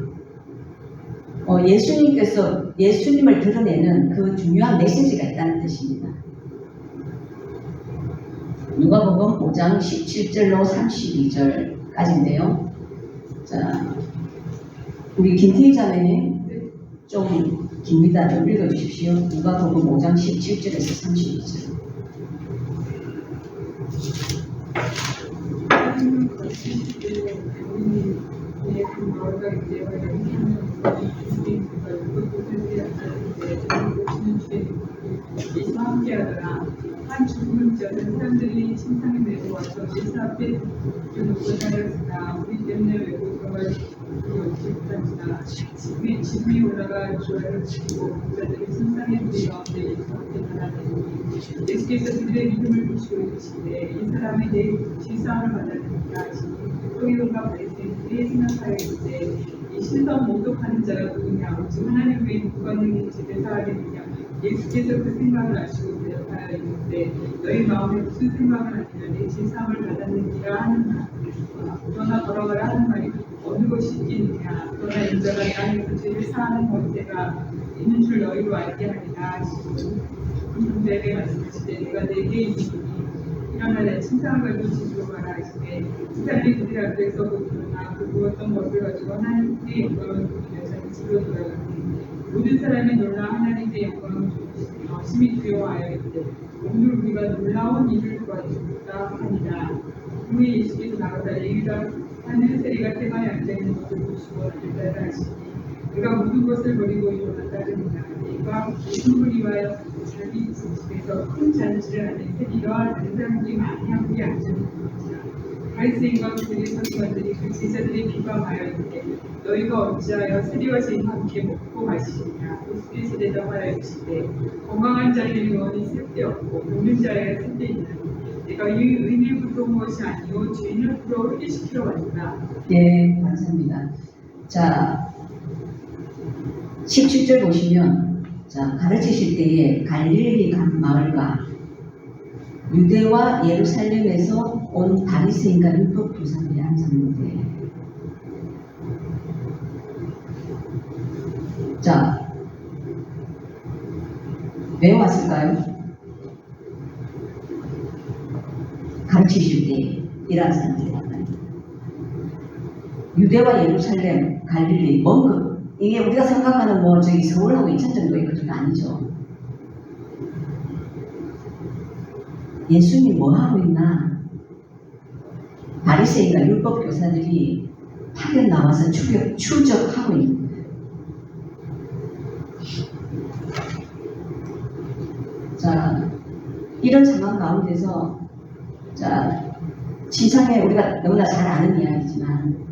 예수님께서 예수님을 드러내는 그 중요한 메시지가 있다는 뜻입니다. 누가복음 5장 17절로 32절까지인데요. 자, 우리 김태희 자매님 좀 깁니다. 좀 읽어주십시오. 누가복음 5장 17절에서 32절. 예수와 함께하더라. 한 죽음을 지어서 사람들이 침상에 메고 와서 예수 앞에 놓고 다녔으나 우리 때문에 외고 들어갈 수 못한지라. 지붕이 올라가 주화를 지키고 목자들이 침상에 무리 가운데 예수 앞에 달아내니 예수께서 그들의 믿음을 보시고 이르시되 이 사람이 내 실상을 받았느니라 하시니 서기관과 바리새인들이 생각하여 이르되 이 신성 모독하는 자가 누구냐 오직 하나님 외에 누가 능히 집에 살아내느냐. 예수께서 그 생각을 아시고 대답하여 이르되 너희 마음에 무슨 생각을 하느냐 내 진상을 받았느니라 하는가. 그러나 걸어가라 하는 말이 어느 것이 있겠느냐. 그러나 인자가 땅에서 죄를 사하는 권세가 있는 줄 너희로 알게 하리라 하시고 군중들에게 말씀하시되 내가 내게 있으니 일어나 내 침상을 가지고 집으로 가라 하시되 그 사람이 그들 앞에서 곧 일어나 그 부었던 것을 가지고 하나님께 영광을 돌리며 자기 집으로 돌아가니 모든 사람이 놀라 하나님께 영광을 돌리시며 심히 두려워하여 이르되 오늘 우리가 놀라운 일을 도와주었다 하니라. 후에 예수께서 나가다 레위가 하는 세리가 테마에 앉아있는 것을 보시고 나를 따라 하시니 그가 모든 것을 버리고 일어나 따르니라. 이가 예수를 위하여 자기 집에서 큰 잔치를 하는 세리와 다른 사람들이 많이 함께 앉아있는 것이라. 바리새인과 그들의 서기관들이 그 제자들의 비방하여 이르되 너희가 어찌하여 세리와 죄인과 함께 먹고 마시느냐. 예수께서 대답하여 이르시되 건강한 자에게는 영원히 쓸데없고 먹는 자에게 쓸데있나니 내가 이 의인을 부러운 것이 아니요 죄인을 부러우게 시키러 왔다. 네, 감사합니다. 자, 17절 보시면 자, 가르치실 때에 갈릴리 각 마을과 유대와 예루살렘에서 온 바리새인과 율법 교사들이 앉았는데, 자, 왜 왔을까요? 가르치실 때 이러한 사람들이 왔다니. 유대와 예루살렘, 갈릴리, 먼 것. 이게 우리가 생각하는 뭐 저기 서울하고 인천 정도의 거리가 아니죠. 예수님이 뭐 하고 있나? 바리새인과 율법 교사들이 파견 나와서 추적하고 있는 거예요. 자, 이런 상황 가운데서, 자, 침상에 우리가 너무나 잘 아는 이야기지만,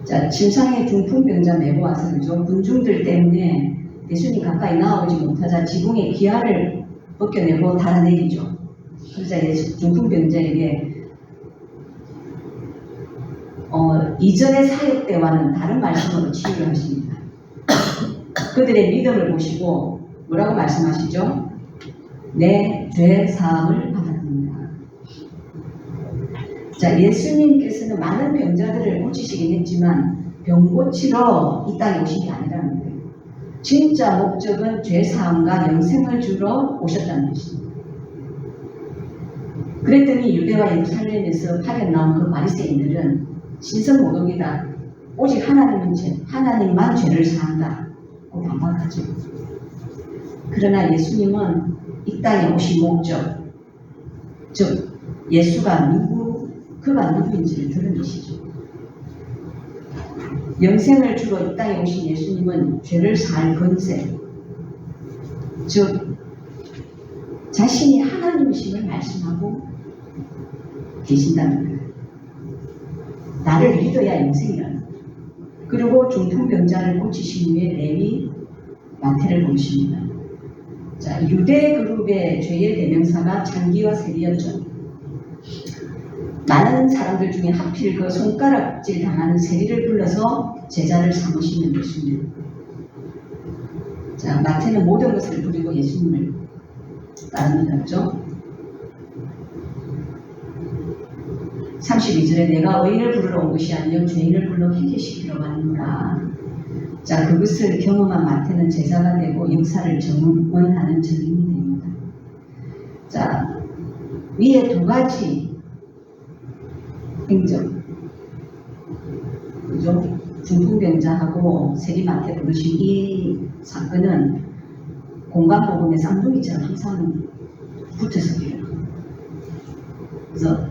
자, 침상에 중풍병자 메고 와서 그죠? 군중들 때문에 예수님 가까이 나오지 못하자 지붕의 기아를 벗겨내고 달아내리죠. 그러자 예수 중풍병자에게 이전의 사역 때와는 다른 말씀으로 치유를 하십니다. 그들의 믿음을 보시고 뭐라고 말씀하시죠? 내 죄 사함을 받았습니다. 자, 예수님께서는 많은 병자들을 고치시긴 했지만 병 고치러 이 땅에 오신 게 아니라는 거예요. 진짜 목적은 죄 사함과 영생을 주러 오셨다는 것입니다. 그랬더니 유대와 예루살렘에서 파견 나온 그 바리새인들은 신성모독이다. 오직 하나님만 죄를 사한다. 고 반박하죠. 그러나 예수님은 이 땅에 오신 목적, 즉 예수가 그가 누구인지를 드러내시죠. 영생을 주러 이 땅에 오신 예수님은 죄를 사할 권세, 즉 자신이 하나님이심을 말씀하고 계신다는 거예요. 나를 믿어야 영생이라는 거예요. 그리고 중풍병자를 고치신 후에 레위, 마태를 부르십니다. 자, 유대 그룹의 죄의 대명사가 창기와 세리였죠. 많은 사람들 중에 하필 그 손가락질 당하는 세리를 불러서 제자를 삼으시는 예수님. 자, 마태는 모든 것을 부리고 예수님을 따릅니다. 그죠? 32절에 내가 의인을 부르러 온 것이 아니요 죄인을 불러 회개시키러 왔노라. 자, 그것을 경험한 마태는 제자가 되고 역사를 증언하는 증인이 됩니다. 자, 위에 두 가지 행정, 그죠? 중풍병자하고 세리마태 부르신 이 사건은 공간복음의 쌍둥이처럼 항상 붙어서 돼요. 그래서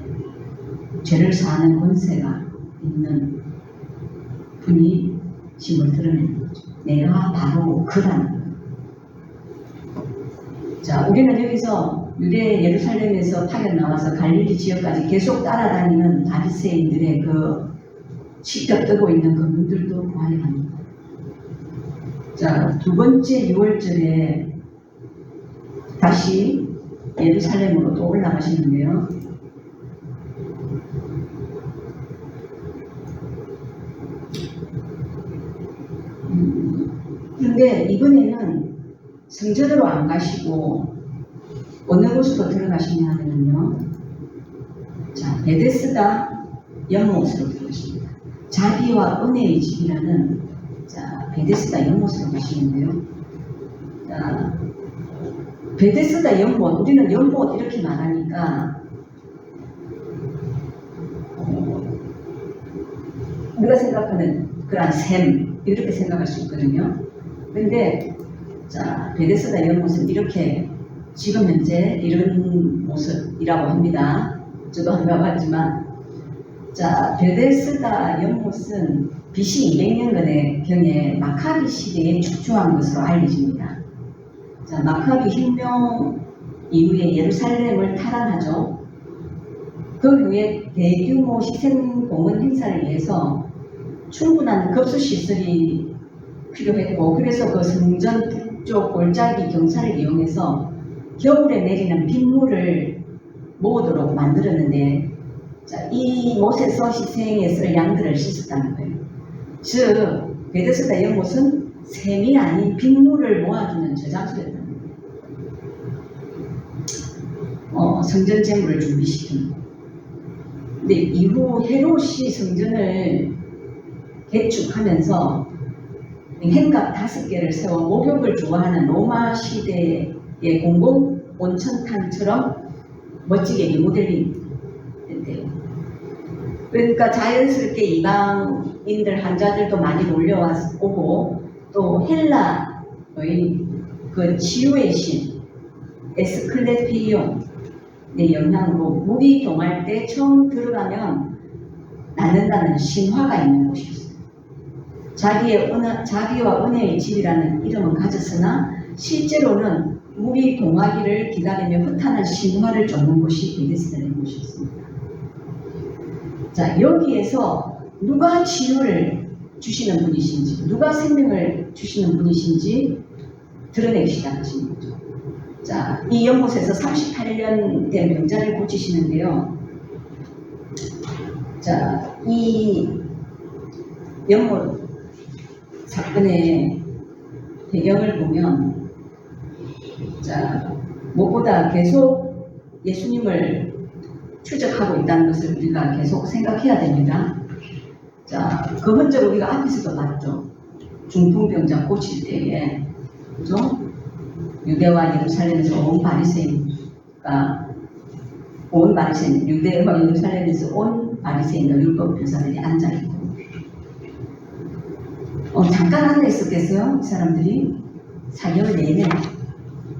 죄를 사하는 권세가 있는 분이 힘을 드러내는 거죠. 내가 바로 그라는 거예요. 자, 우리는 여기서 유대 예루살렘에서 파견 나와서 갈릴리 지역까지 계속 따라다니는 바리새인들의 그 시켜 뜨고 있는 그분들도 보아야 합니다. 자, 두 번째 6월절에 다시 예루살렘으로 또 올라가시는데요. 그런데 이번에는 성전으로 안 가시고 어느 곳으로 들어가시냐 하면요. 자, 베데스다 연못으로 들어가십니다. 자비와 은혜의 집이라는, 자, 베데스다 연못으로 가시는데요. 자, 베데스다 연못, 우리는 연못 이렇게 말하니까 우리가 생각하는 그런 샘 이렇게 생각할 수 있거든요. 그런데 자, 베데스다 연못은 이렇게 지금 현재 이런 모습이라고 합니다. 저도 안 가봤지만, 자, 베데스다 연못은 BC 200년경에 마카비 시대에 축조한 것으로 알려집니다. 자, 마카비 혁명 이후에 예루살렘을 탈환하죠. 그 후에 대규모 희생공헌 행사를 위해서 충분한 급수시설이 필요했고, 그래서 그 성전 북쪽 골짜기 경사를 이용해서 겨울에 내리는 빗물을 모으도록 만들었는데, 자, 이 못에서 희생에 쓸 양들을 씻었다는 거예요. 즉 베데스다 연못은 샘이 아닌 빗물을 모아주는 저장소였던 성전 재물을 준비시킨. 근데 이후 헤롯이 성전을 개축하면서 행각 5개를 세워 목욕을 좋아하는 로마 시대의 공공 온천탕처럼 멋지게 리모델링 됐대요. 그러니까 자연스럽게 이방인들 환자들도 많이 몰려오고 또 헬라의 그 치유의 신 에스클레피온의 영향으로 물이 동할 때 처음 들어가면 낫는다는 신화가 있는 곳이었어요. 자기와 은혜의 집이라는 이름은 가졌으나 실제로는 물이 동하기를 기다리며 흐타는 신화를 쫓는 곳이 베데스다의 곳이었습니다. 자, 여기에서 누가 치유를 주시는 분이신지, 누가 생명을 주시는 분이신지 드러내기 시작하신 거죠. 자, 이 연못에서 38년 된 병자를 고치시는데요. 자, 이 연못 사건의 배경을 보면, 자, 무엇보다 계속 예수님을 추적하고 있다는 것을 우리가 계속 생각해야 됩니다. 자, 그 흔적을 우리가 앞에서도 봤죠. 중풍병자 고칠 때에, 그죠? 유대와 예루살렘에서 온 바리새인과 유대와 예루살렘에서 온 바리새인과 율법 교사들이 앉아 있고, 잠깐 앉아 있었겠어요? 이 사람들이 4개월 내내.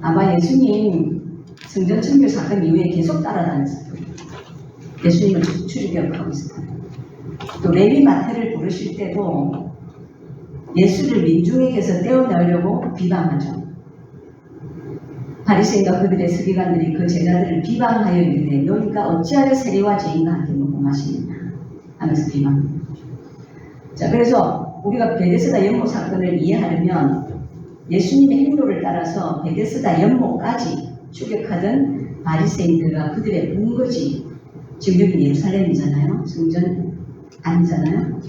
아마 예수님 성전 청교 사건 이후에 계속 따라다녔을 거예요. 예수님을 출입하고 있을 거예요. 또 레위 마태를 부르실 때도 예수를 민중에게서 떼어내려고 비방하죠. 바리새인과 그들의 서기관들이 그 제자들을 비방하여 이르되 너희가 어찌하여 세리와 죄인과 함께 먹고 마시느냐 하면서 비방합니다. 자, 그래서 우리가 베데스다 연못 사건을 이해하려면 예수님의 행로를 따라서 베데스다 연못까지 추격하던 바리새인들과 그들의 문거지, 지금 여기 예루살렘이잖아요. 성전 아니잖아요.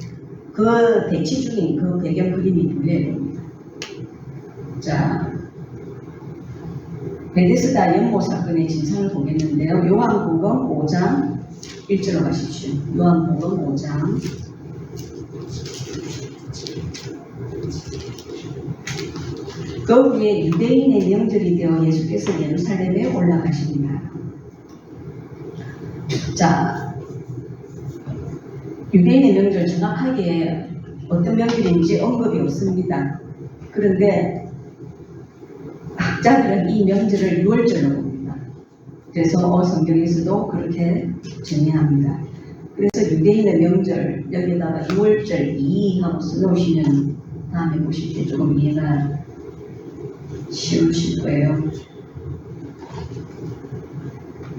그 대치 중인 그 배경 그림이 보여야 됩니다. 자, 베데스다 연못 사건의 진상을 보겠는데요. 요한복음 5장 1절로 가십시오. 요한복음 5장 그 후에 유대인의 명절이 되어 예수께서 예루살렘에 올라가십니다. 자, 유대인의 명절 정확하게 어떤 명절인지 언급이 없습니다. 그런데 학자들은 이 명절을 6월절로 봅니다. 그래서 성경에서도 그렇게 정의합니다. 그래서 유대인의 명절 여기다가 6월절 2 하고 써놓으시면 다음에 보실 때 조금 이해가 쉬우실 거예요.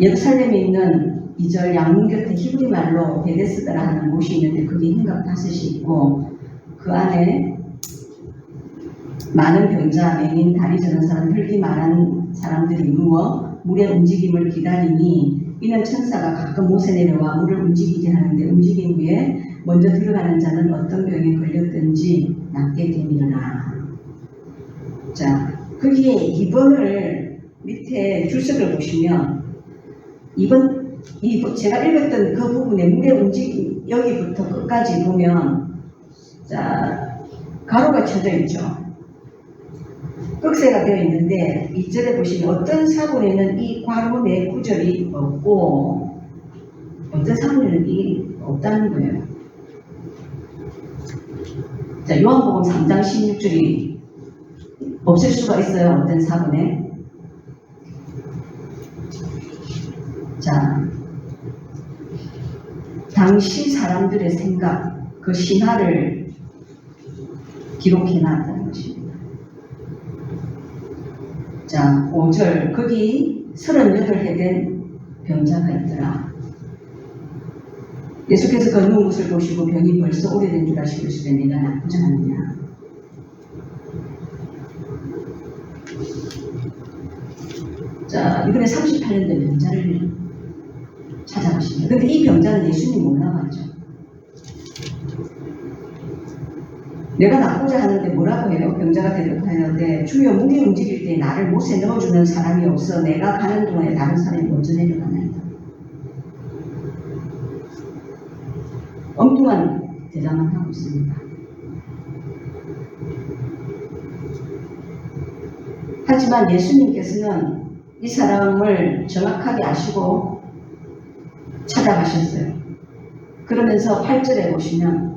예루살렘에 있는 2절 양문 곁에 히브리 말로 베데스다라는 곳이 있는데 그게 행각 5이 있고 그 안에 많은 병자, 맹인, 다리 저는 사람, 혈기 많은 사람들이 누워 물의 움직임을 기다리니 이는 천사가 가끔 못에 내려와 물을 움직이게 하는데 움직인 후에 먼저 들어가는 자는 어떤 병에 걸렸든지 낫게 되니라. 자, 거기에 2번을 밑에 줄석을 보시면 2번 제가 읽었던 그 부분에 물의 움직임 여기부터 끝까지 보면 자, 가로가 쳐져 있죠. 꺽쇠가 되어 있는데 2절에 보시면 어떤 사본에는 이 괄호 내 구절이 없고 어떤 사본에는 이게 없다는 거예요. 자, 요한복음 3장 16절이 없을 수가 있어요. 어떤 사본에. 자, 당시 사람들의 생각, 그 신화를 기록해 놨다는 것입니다. 자, 5절 거기 38해 된 병자가 있더라. 예수께서 걷는 것을 보시고 병이 벌써 오래된 줄 아시고 이르시되 내가 나쁘지 않느냐. 자, 이번에 38년 된 병자를 찾아가십니다. 근데 이 병자는 예수님 몰라봤죠. 내가 낫고자 하는데 뭐라고 해요? 병자가 되려고 하는데 주여 무리 움직일 때 나를 못에 넣어주는 사람이 없어 내가 가는 동안에 다른 사람이 먼저 내려가나이다. 엉뚱한 대답만 하고 있습니다. 하지만 예수님께서는 이 사람을 정확하게 아시고 찾아가셨어요. 그러면서 8절에 보시면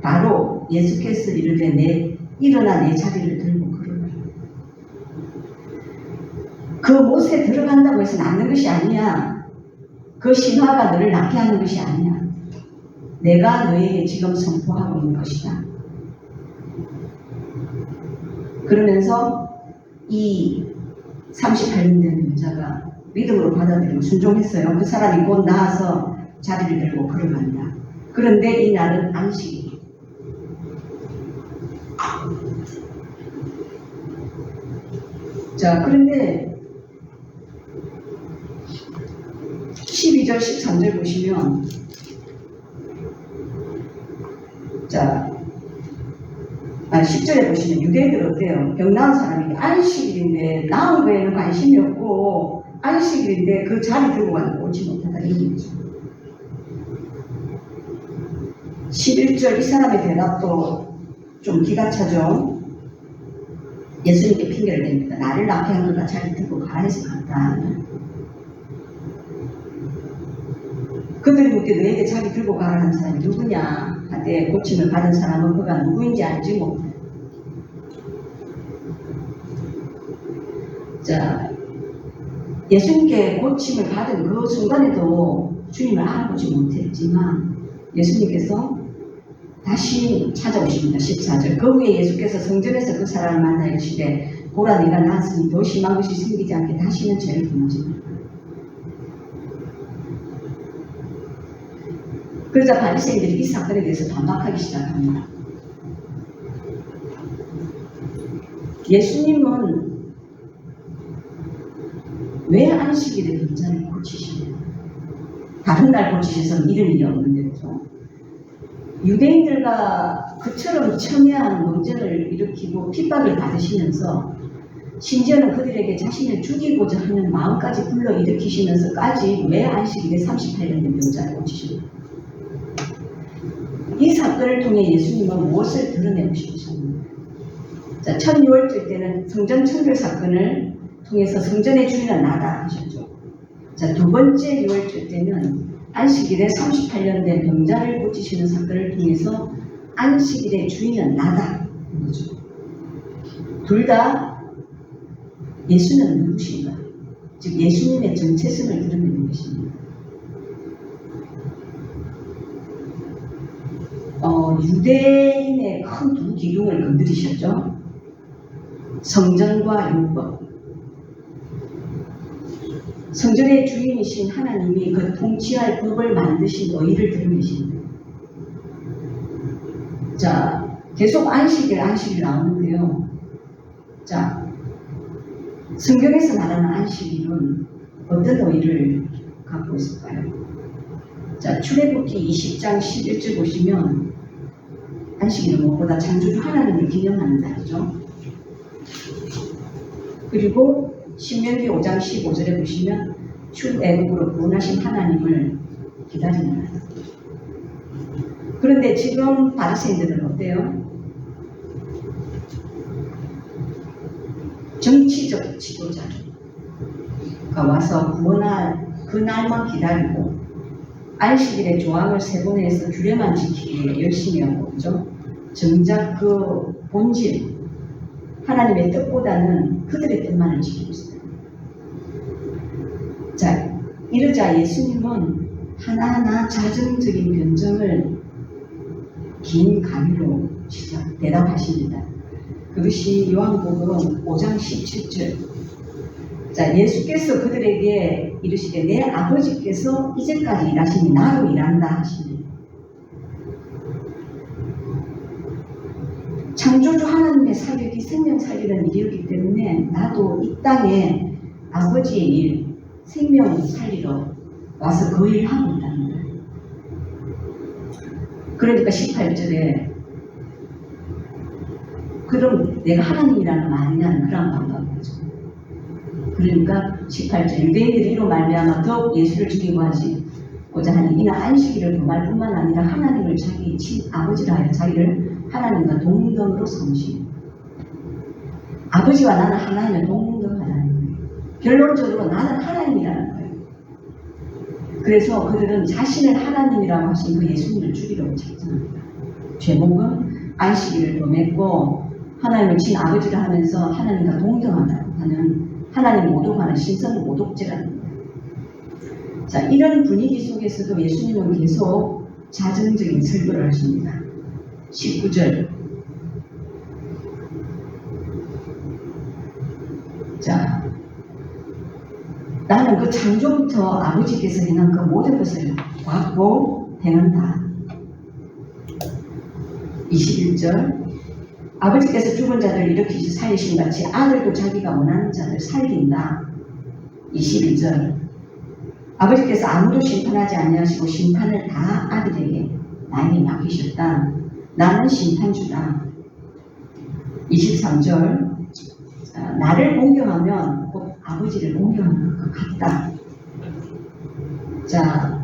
바로 예수께서 이르되 일어나 내 자리를 들고 걸어라. 그 못에 들어간다고 해서 낫는 것이 아니야. 그 신화가 너를 낫게 하는 것이 아니야. 내가 너에게 지금 선포하고 있는 것이다. 그러면서 이 38년 된 병자가 믿음으로 받아들이고 순종했어요. 그 사람이 곧 나아서 자리를 들고 걸어간다. 그런데 이 날은 안식이에요. 자, 그런데 12절, 13절 보시면 자, 10절에 보시면 유대인들 어때요? 병 나은 사람이 안식일인데 나은 거에는 관심이 없고 안식일인데 그 자리 들고 가는 거 오지 못하다 이런 거죠. 11절 이 사람의 대답도 좀 기가 차죠. 예수님께 핑계를 댑니다. 나를 낫게 한 거가 자리 들고 가라 해서 갔다. 그들이 묻게 너에게 자리 들고 가라 하는 사람이 누구냐 하되 고침을 받은 사람은 그가 누구인지 알지 못해. 자, 예수님께 고침을 받은 그 순간에도 주님을 알아보지 못했지만 예수님께서 다시 찾아오십니다. 14절. 그 후에 예수께서 성전에서 그 사람을 만나 이르시되 보라 네가 나았으니 더 심한 것이 생기지 않게 다시는 죄를 범하지 말라. 그러자 바리새인들이 이 사건에 대해서 반박하기 시작합니다. 예수님은 왜 안식일에 병자를 고치시나요? 다른 날 고치셔서는 이런 일이 없는데도 유대인들과 그처럼 첨예한 논쟁을 일으키고 핍박을 받으시면서 심지어는 그들에게 자신을 죽이고자 하는 마음까지 불러일으키시면서까지 왜 안식일에 38년 된 병자를 고치십니까? 이 사건을 통해 예수님은 무엇을 드러내고 싶으셨는가? 자, 첫 유월절 때는 성전 청결 사건을 통해서 성전의 주인은 나다 하셨죠. 자, 두 번째 유월절 때는 안식일에 38년 된 병자를 고치시는 사건을 통해서 안식일의 주인은 나다 거죠. 둘 다 예수는 누구신가? 즉 예수님의 정체성을 드러내는 것입니다. 유대인의 큰 두 기둥을 건드리셨죠. 성전과 율법. 성전의 주인이신 하나님이 그 통치할 법을 만드신 의의를 드러내십니다. 자, 계속 안식일 나오는데요. 자, 성경에서 말하는 안식일은 어떤 의의를 갖고 있을까요? 자, 출애굽기 20장 11절 보시면 안식일은 무엇보다 창조주 하나님을 기념하는 날이죠. 그리고 신명기 5장 15절에 보시면 출애굽으로 구원하신 하나님을 기다리는 날. 그런데 지금 바리새인들은 어때요? 정치적 지도자가 와서 구원할 그 날만 기다리고 안식일의 조항을 세분해서 규례만 지키기 위해 열심히 하고 있죠. 정작 그 본질 하나님의 뜻보다는 그들의 뜻만을 지키고 있어요. 자, 이러자 예수님은 하나하나 자정적인 변정을 긴 강의로 대답하십니다. 그것이 요한복음 5장 17절. 자, 예수께서 그들에게 이르시되 내 아버지께서 이제까지 일하시니 나도 일한다 하시니. 창조주 하나님의 사역이 생명 살리는 일이었기 때문에 나도 이 땅에 아버지의 일, 생명 살리러 와서 그 일을 하고 있다는 거예요. 그러니까 18절에 그럼 내가 하나님이라는 말이냐는 그런 반박이죠. 그러니까 18절 유대인들이 이로 말미암아 더욱 예수를 죽이고 하고자 하니 이는 안식일을 금할 뿐만 아니라 하나님을 자기 친아버지라 하여 자기를 하나님과 동등으로 삼으시니 아버지와 나는 하나님의 동등하다는 거예요. 결론적으로 나는 하나님이라는 거예요. 그래서 그들은 자신을 하나님이라고 하신 그 예수님을 죽이려고 작정합니다. 죄목은 안식일을 범했고 하나님을 친아버지라 하면서 하나님과 동등하다고 하는 하나님 모독하는 신성 모독죄라는 거예요. 자, 이런 분위기 속에서도 예수님은 계속 자정적인 설교를 하십니다. 19절. 자, 나는 그 창조부터 아버지께서 행한 그 모든 것을 받고 행한다. 21절. 아버지께서 죽은 자들을 일으키시 살리신 같이 아들도 자기가 원하는 자들 살린다. 22절. 아버지께서 아무도 심판하지 아니하시고 심판을 다 아들에게 나에게 맡기셨다. 나는 심판주다. 23절. 나를 공경하면 곧 아버지를 공경하는 것 같다. 자,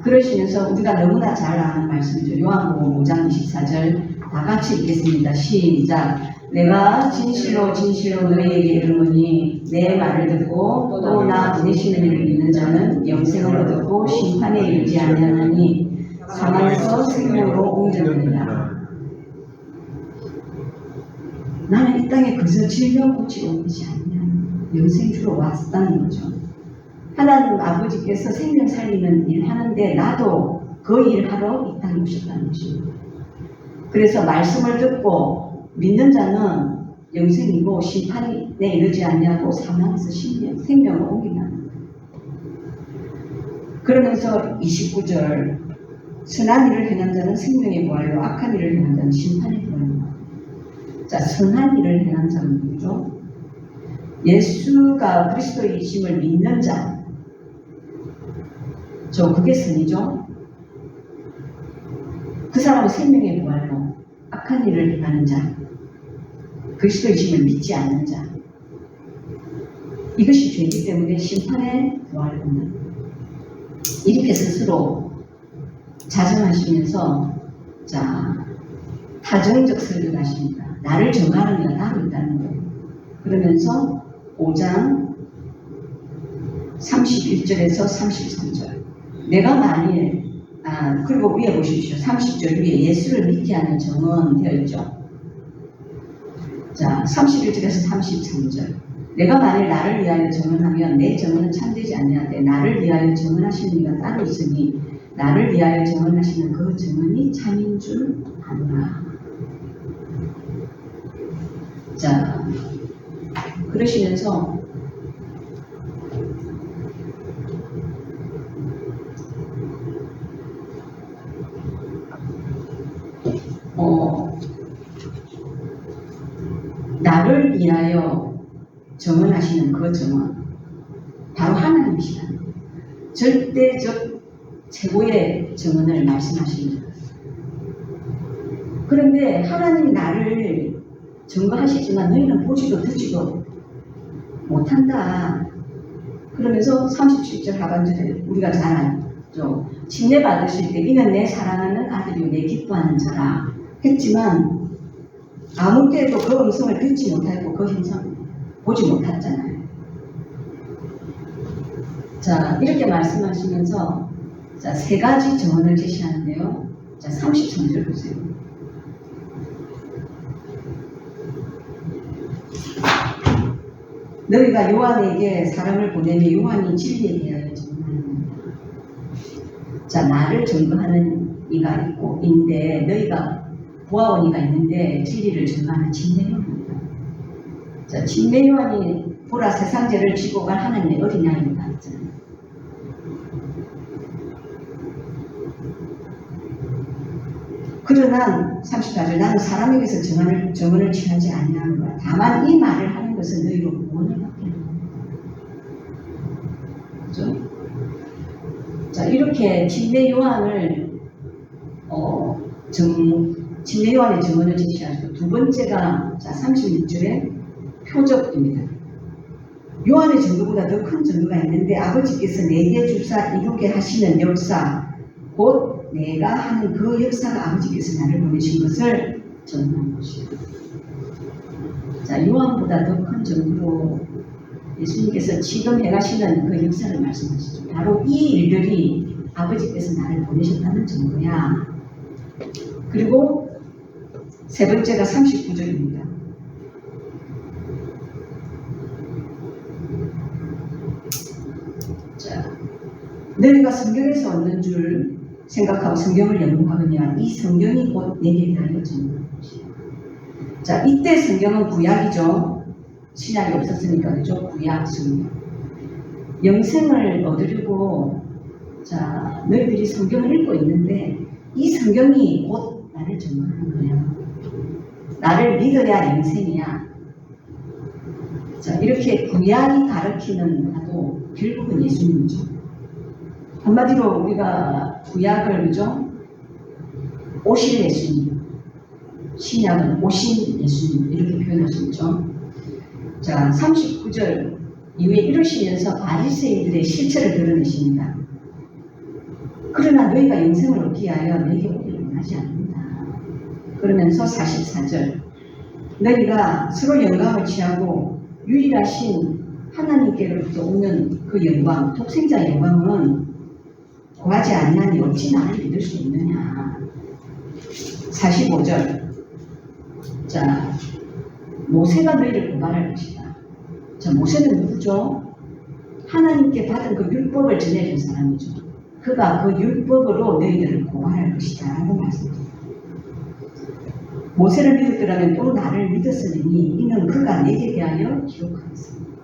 그러시면서 우리가 너무나 잘 아는 말씀이죠. 요한복음 5장 24절 다 같이 읽겠습니다. 시작. 내가 진실로 진실로 너희에게 이르노니 내 말을 듣고 또 나 보내시는 이를 믿는 자는 영생을 얻고 심판에 이르지 아니하나니 사망에서 생명으로 옮겨지리라. 나는 이 땅에 그저 질병 고치러 온 것이 아니냐. 영생 주러 왔다는 거죠. 하나님 아버지께서 생명 살리는 일 하는데 나도 그 일 하러 이 땅에 오셨다는 것입니다. 그래서 말씀을 듣고 믿는 자는 영생이고 심판에 이르지 아니하고 사망에서 생명을 옮긴다는 거예요. 그러면서 29절 선한 일을 행한 자는 생명의 부활로 악한 일을 행한 자는 심판의 부활로. 자, 선한 일을 행한 자는 누구죠? 예수가 그리스도이심을 믿는 자. 그게 선이죠. 그 사람은 생명의 부활로 악한 일을 행하는 자, 그리스도이심을 믿지 않는 자, 이것이 죄이기 때문에 심판의 부활을 얻는. 이렇게 스스로 자정하시면서 자 타정적 설교를 하십니다. 나를 정하는 이가 따로 있다는 거예요. 그러면서 5장 31절에서 33절 내가 만일 그리고 위에 보십시오. 30절 위에 예수를 믿게 하는 정은 되어 있죠. 자, 31절에서 33절 내가 만일 나를 위하여 정언하면 내 정언은 참되지 아니하되 나를 위하여 정언하시는 이가 따로 있으니 나를 위하여 정언하시는 그 정언이 참인 줄 아노라. 자, 그러시면서 나를 위하여 정언하시는 그 정언 바로 하나님이시라는 거예요. 절대적 최고의 정언을 말씀하십니다. 그런데 하나님이 나를 증거하시지만 너희는 보지도 듣지도 못한다. 그러면서 37절 하반절에 우리가 잘 알죠. 침례 받으실 때 이는 내 사랑하는 아들이요 내 기뻐하는 자라 했지만 아무 때도 그 음성을 듣지 못하고 그 형상 보지 못했잖아요. 자, 이렇게 말씀하시면서 자, 세 가지 정언을 제시하는데요. 자, 33절 보세요. 너희가 요한에게 사람을 보내며 요한이 진리에 대하여 증거하느니라. 자, 나를 증거하는 이가 있고 있는데 너희가 보아온 이가 있는데 진리를 증거하는 진례요한입니다. 자, 진례요한이 보라 세상 죄를 지고 갈 하나님의 어린 양입니다. 그러나 34절 나는 사람에게서 정언을 취하지 아니하노라. 다만 이 말을 하는 것은 너희로 구원을 받게 하는 겁니다. 그죠? 자, 이렇게 진례 요한을 침례 요한의 증언을 제시하시고, 두 번째가 자 36절에 표적입니다. 요한의 증거보다 더 큰 증거가 있는데 아버지께서 내게 주사 이루게 하시는 역사, 곧 내가 하는 그 역사가 아버지께서 나를 보내신 것을 전하는 것이다. 자, 요한보다 더 큰 증거로 예수님께서 지금 행하시는 그 역사를 말씀하시죠. 바로 이 일들이 아버지께서 나를 보내셨다는 증거야. 그리고 세 번째가 39절입니다. 자, 너희가 성경에서 얻는 줄 생각하고 성경을 연구하느냐, 이 성경이 곧 내게 대하여 전하는 것이야. 자, 이때 성경은 구약이죠. 신약이 없었으니까, 그죠? 구약 성경. 영생을 얻으려고, 자, 너희들이 성경을 읽고 있는데, 이 성경이 곧 나를 전하는 거야. 나를 믿어야 영생이야. 자, 이렇게 구약이 가르치는 바도 결국은 예수님이죠. 한마디로 우리가 구약을, 그죠? 오실 예수님, 신약은 오신 예수님, 이렇게 표현할 수 있죠. 자, 39절 이후에 이러시면서 바리새인들의 실체를 드러내십니다. 그러나 너희가 영생을 얻기 위하여 내게 오기를 원하지 않는다. 그러면서 44절 너희가 서로 영광을 취하고 유일하신 하나님께로부터 오는 그 영광, 독생자의 영광은 구하지 아니하니 어찌 나를 믿을 수 있느냐. 45절 자, 모세가 너희를 고발할 것이다. 자, 모세는 누구죠? 하나님께 받은 그 율법을 전해준 사람이죠. 그가 그 율법으로 너희들을 고발할 것이다 라고 말씀합니다. 모세를 믿었더라면 또 나를 믿었으니 이는 그가 내게 대하여 기록하였습니다.